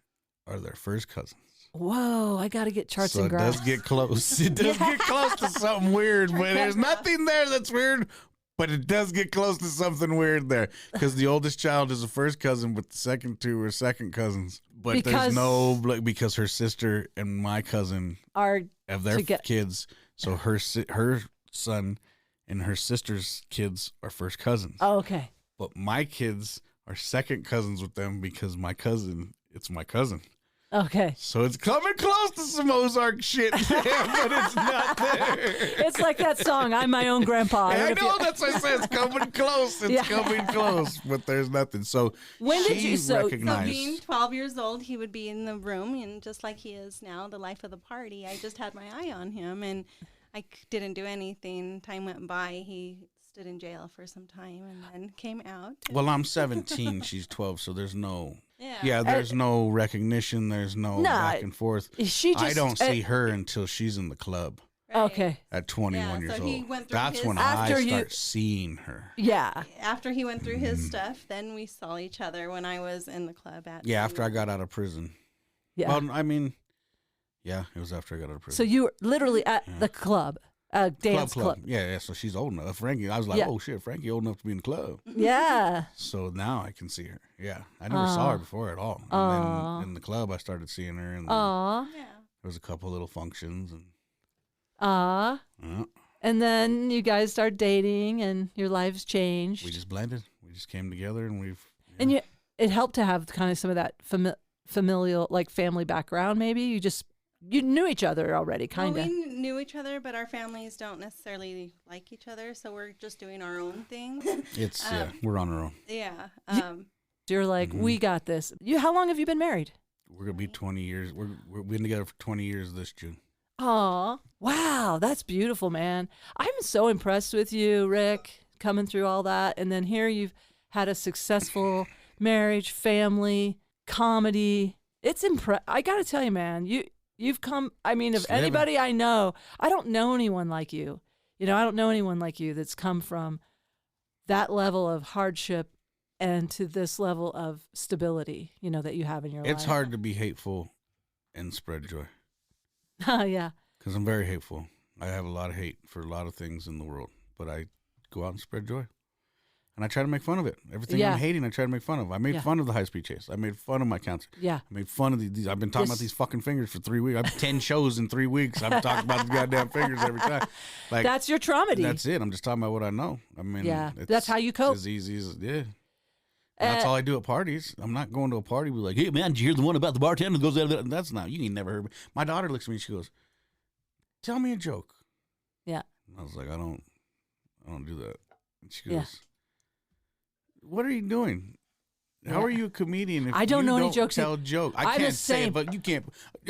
are their first cousins. Whoa, I got to get charts and graphs. So it does get close. It does get close to something weird, but there's nothing there that's weird, but it does get close to something weird there because the oldest child is the first cousin, but the second two are second cousins. But there's no, because her sister and my cousin have their kids, so her son and her sister's kids are first cousins. Oh, okay. But my kids are second cousins with them because it's my cousin. Okay. So it's coming close to some Ozark shit there, but it's not there. It's like that song, I'm my own grandpa. I know, that's what I said. It's coming close. It's coming close, but there's nothing. So when did you recognize? So being 12 years old, he would be in the room, and just like he is now, the life of the party, I just had my eye on him, and I didn't do anything. Time went by. He stood in jail for some time and then came out. Well, I'm 17. She's 12, so there's no... Yeah, there's no recognition. There's no back and forth. I don't see her until she's in the club. Right. Okay. At 21 years old. That's when I start seeing her. Yeah. After he went through his stuff, then we saw each other when I was in the club at... Yeah, after I got out of prison. Yeah. Well, I mean, yeah, it was after I got out of prison. So you were literally at the club. Dance club. Yeah, so she's old enough. Frankee, I was like, oh shit, Frankee old enough to be in the club. Yeah. So now I can see her. Yeah. I never saw her before at all. And then in the club I started seeing her, and there was a couple little functions, and and then you guys start dating and your lives changed. We just blended. We just came together, and and it helped to have kind of some of that familial, like family background. Maybe you knew each other already, kind of. Well, we knew each other, but our families don't necessarily like each other, so we're just doing our own thing. We're on our own. Yeah. You're like, we got this. How long have you been married? We're gonna be 20 years. We've been together for 20 years this June. Aw, wow, that's beautiful, man. I'm so impressed with you, Rick, coming through all that, and then here you've had a successful marriage, family, comedy. It's I gotta tell you, man, You've come, I mean, of anybody I know, I don't know anyone like you. I don't know anyone like you that's come from that level of hardship and to this level of stability, that you have in your life. It's hard to be hateful and spread joy. Yeah. Because I'm very hateful. I have a lot of hate for a lot of things in the world, but I go out and spread joy. And I try to make fun of it. Everything I'm hating, I try to make fun of. I made fun of the high-speed chase. I made fun of my cancer. Yeah. I made fun of these. I've been talking about these fucking fingers for 3 weeks. I've 10 shows in 3 weeks. I've talked about the goddamn fingers every time. Like, that's your traumedy. That's it. I'm just talking about what I know. I mean, that's how you cope. It's as easy as, that's all I do at parties. I'm not going to a party and be like, hey, man, did you hear the one about the bartender that goes out? That's not, you ain't never heard me. My daughter looks at me and she goes, tell me a joke. Yeah. And I was like, I don't do that. And she goes, what are you doing? How are you a comedian if I don't you know don't any jokes? tell jokes? I I'm can't the say same. it, but you can't.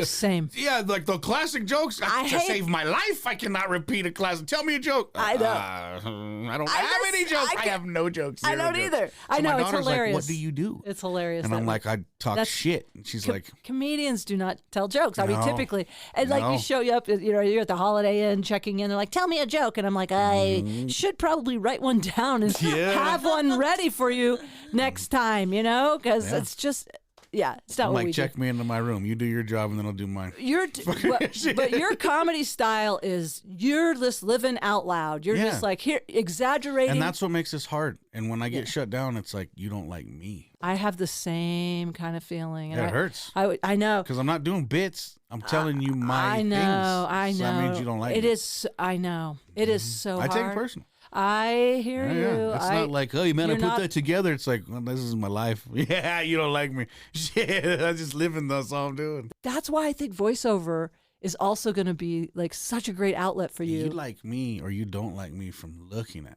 Same. Yeah, like the classic jokes. To save my life, I cannot repeat a classic. Tell me a joke. I know. I don't have any jokes. I have no jokes. I don't either. I know, my it's daughter's hilarious. Like, what do you do? It's hilarious. And I'm like, I talk shit. And she's like, comedians do not tell jokes. I mean, No. typically, and like you show you up, you're at the Holiday Inn checking in. They're like, tell me a joke. And I'm like, I should probably write one down and have one ready for you next time, because it's just, it's not I'm what like, we check do. me into my room. You do your job, and then I'll do mine. But your comedy style is you're just living out loud. You're just like here exaggerating, and that's what makes this hard. And when I get shut down, it's like you don't like me. I have the same kind of feeling. And It hurts. I know because I'm not doing bits. I'm telling you my I know. things. I know. So that means you don't like me. It is. I know. It is so I hard. take it personal. I hear you. It's not like, oh, man, I you're put not- that together. It's like, well, this is my life. Yeah, you don't like me. Shit, I just live in that's all I'm doing. That's why I think voiceover is also going to be like such a great outlet for you. You like me or you don't like me from looking at me.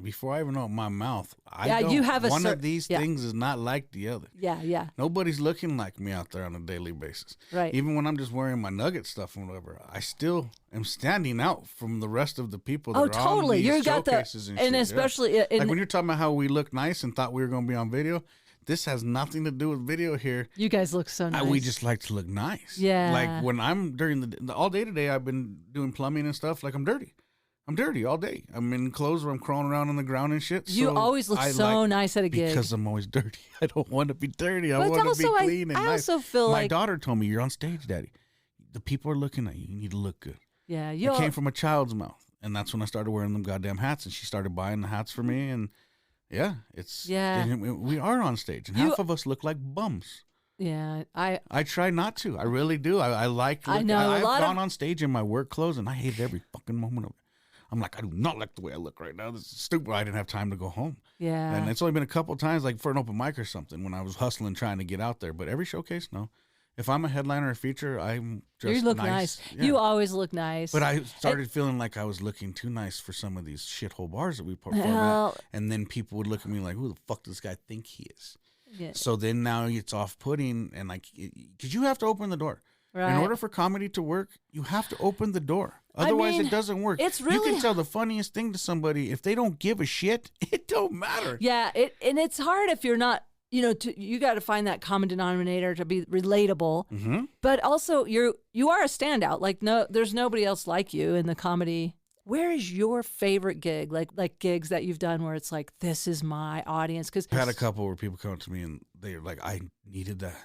Before I even open my mouth, you have one of these things is not like the other. Yeah. Nobody's looking like me out there on a daily basis. Right. Even when I'm just wearing my nugget stuff and whatever, I still am standing out from the rest of the people that are totally. on these You got showcases and shit. especially like when you're talking about how we look nice and thought we were going to be on video, this has nothing to do with video here. you guys look so nice. We just like to look nice. Yeah. Like when I'm during the all day today, I've been doing plumbing and stuff. Like I'm dirty. I'm dirty all day. I'm in clothes where I'm crawling around on the ground and shit. You always look so nice at a gig. Because I'm always dirty. I don't want to be dirty. I But want to also, be clean and I nice. also feel My like daughter told me, you're on stage, Daddy. The people are looking at you. You need to look good. yeah, It came from a child's mouth. And that's when I started wearing them goddamn hats. And she started buying the hats for me. And we are on stage. And half of us look like bums. Yeah, I try not to. I really do. I like. I know, I've a lot gone on stage in my work clothes, and I hate every fucking moment of it. I'm like, I do not like the way I look right now. This is stupid. I didn't have time to go home. Yeah. And it's only been a couple of times, like for an open mic or something, when I was hustling trying to get out there. But every showcase, no. If I'm a headliner or a feature, I'm just you look nice. Yeah. You always look nice. But I started feeling like I was looking too nice for some of these shithole bars that we perform Well- at. And then people would look at me like, who the fuck does this guy think he is? Yeah. So then now it's off-putting, and like, because you have to open the door. Right. In order for comedy to work, you have to open the door. Otherwise, it doesn't work. it's you really- can tell the funniest thing to somebody. If they don't give a shit, it don't matter. Yeah, and it's hard if you're not, you got to find that common denominator to be relatable. Mm-hmm. But also, you are a standout. Like there's nobody else like you in the comedy. Where is your favorite gig? Like gigs that you've done where it's like, this is my audience. Because I had a couple where people come to me and they're like, I needed that.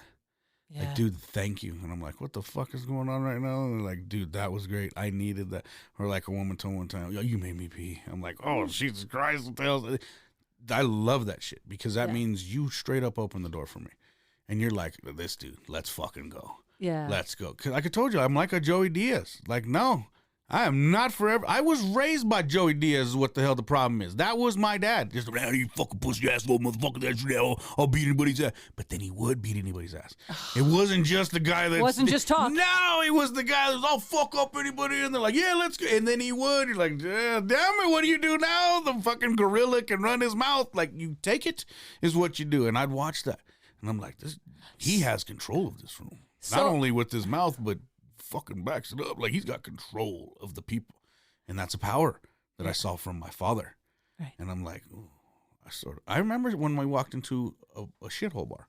yeah. Like, dude, thank you. And I'm like, what the fuck is going on right now? And they're like, dude, that was great. I needed that. Or like a woman told me one time, yo, you made me pee. I'm like, oh, Jesus Christ. What the hell? I love that shit because that means you straight up open the door for me. And you're like, this dude, let's fucking go. Yeah. Let's go. Because like I told you, I'm like a Joey Diaz. Like, no, I am not forever. I was raised by Joey Diaz is what the hell the problem is. That was my dad. Just, you fucking pussy asshole motherfucker. That's, I'll beat anybody's ass. But then he would beat anybody's ass. It wasn't just the guy that... Wasn't just talk. No, it was the guy that was, I'll fuck up anybody. And they're like, yeah, let's go. And then he would. You're like, yeah, damn it, what do you do now? The fucking gorilla can run his mouth. Like, you take it is what you do. And I'd watch that. And I'm like, he has control of this room. Not only with his mouth, but fucking backs it up. Like, he's got control of the people. And that's a power that I saw from my father. Right. And I'm like, ooh, I remember when we walked into a shithole bar.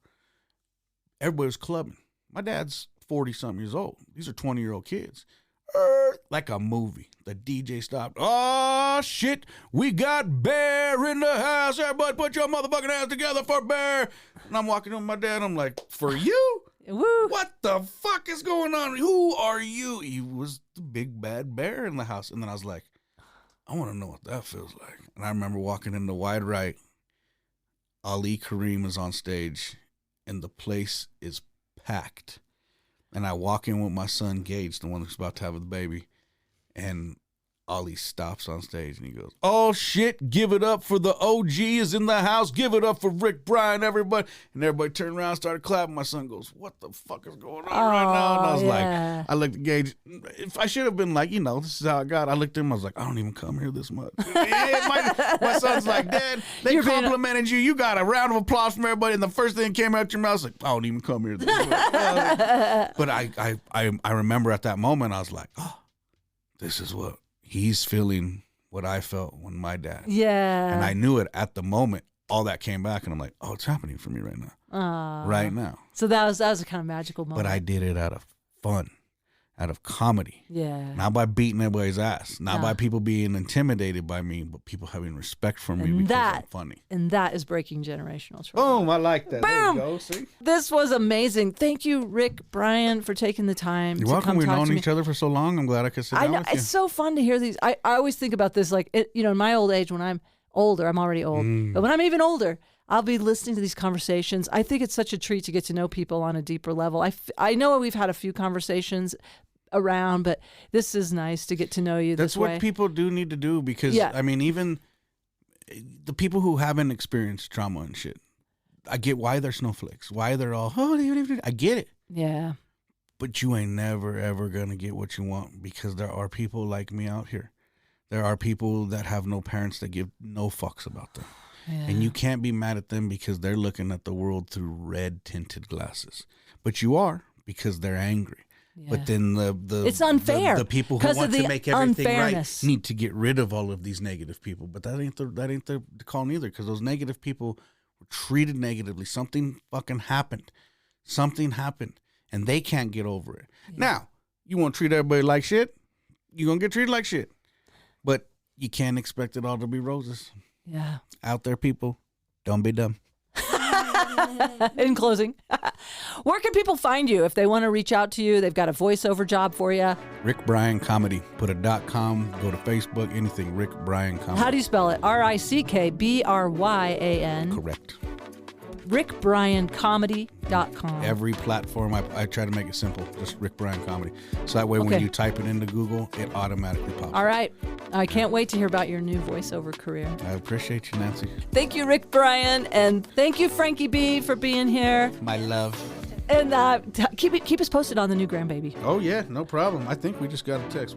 Everybody was clubbing. My dad's 40-something years old. These are 20-year-old kids. like a movie. The DJ stopped. Oh, shit. We got Bear in the house. Everybody put your motherfucking hands together for Bear. And I'm walking with my dad. I'm like, for you? Woo. What the fuck is going on? Who are you? He was the big bad bear in the house. And then I was like, I want to know what that feels like. And I remember walking in the wide right. Ali Kareem is on stage, and the place is packed. And I walk in with my son, Gage, the one that's about to have the baby, and Ali stops on stage, and he goes, oh, shit, give it up for the OG is in the house. Give it up for Rick Bryan, everybody. And everybody turned around and started clapping. My son goes, what the fuck is going on right now? And I was like, I looked at Gage. If I should have been like, this is how I got. I looked at him. I was like, I don't even come here this much. my son's like, Dad, they complimented you. You got a round of applause from everybody. And the first thing that came out your mouth, I was like, I don't even come here this much. But I remember at that moment, I was like, oh, this is what he's feeling, what I felt when my dad. Yeah. And I knew it at the moment. All that came back, and I'm like, oh, it's happening for me right now. Right now. So that was a kind of magical moment. But I did it out of fun, out of comedy. Yeah. Not by beating everybody's ass. Not by people being intimidated by me, but people having respect for me because I'm funny. And that is breaking generational trauma. Boom, I like that. Boom. There you go, see? This was amazing. Thank you, Rick Bryan, for taking the time You're to welcome. come We've talk known to me. each other for so long. I'm glad I could sit I down know, with you. it's so fun to hear these. I always think about this, like, in my old age, when I'm older, I'm already old, but when I'm even older, I'll be listening to these conversations. I think it's such a treat to get to know people on a deeper level. I know we've had a few conversations around, but this is nice to get to know you this way. That's what people do need to do because, I mean, even the people who haven't experienced trauma and shit, I get why they're snowflakes, why they're all, I get it. Yeah. But you ain't never, ever going to get what you want because there are people like me out here. There are people that have no parents that give no fucks about them. Yeah. And you can't be mad at them because they're looking at the world through red-tinted glasses. But you are because they're angry. Yeah. But then it's unfair. The people who want to make everything right need to get rid of all of these negative people. But that ain't the call neither because those negative people were treated negatively. Something fucking happened. Something happened. And they can't get over it. Yeah. Now, you want to treat everybody like shit? You're going to get treated like shit. But you can't expect it all to be roses. Yeah. Out there, people, don't be dumb. In closing, where can people find you if they want to reach out to you? They've got a voiceover job for you. Rick Bryan Comedy. Put a .com, go to Facebook, anything, Rick Bryan Comedy. How do you spell it? RickBryan. Correct. RickBryanComedy.com. Every platform, I try to make it simple. Just Rick Bryan Comedy. So that way when you type it into Google, it automatically pops. All right. I can't wait to hear about your new voiceover career. I appreciate you, Nancy. Thank you, Rick Bryan. And thank you, Frankee B, for being here. My love. And keep us posted on the new grandbaby. Oh, yeah. No problem. I think we just got a text.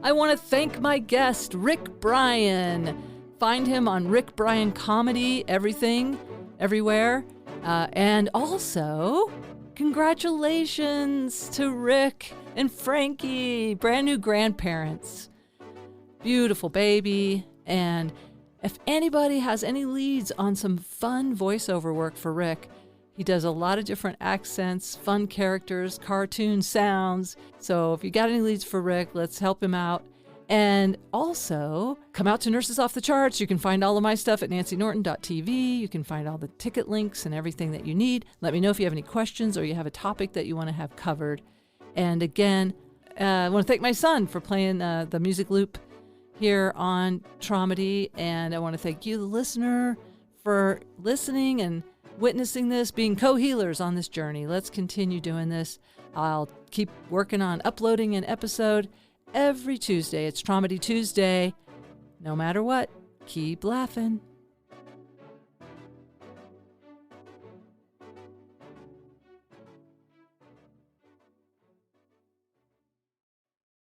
I want to thank my guest, Rick Bryan. Find him on Rick Bryan Comedy, everything, everywhere. And also, congratulations to Rick and Frankee, brand new grandparents. Beautiful baby. And if anybody has any leads on some fun voiceover work for Rick, he does a lot of different accents, fun characters, cartoon sounds. So if you got any leads for Rick, let's help him out. And also, come out to Nurses Off the Charts. You can find all of my stuff at nancynorton.tv. You can find all the ticket links and everything that you need. Let me know if you have any questions or you have a topic that you want to have covered. And again, I want to thank my son for playing the music loop here on Traumedy. And I want to thank you, the listener, for listening and witnessing this, being co-healers on this journey. Let's continue doing this. I'll keep working on uploading an episode every Tuesday. It's Traumedy Tuesday. No matter what, keep laughing.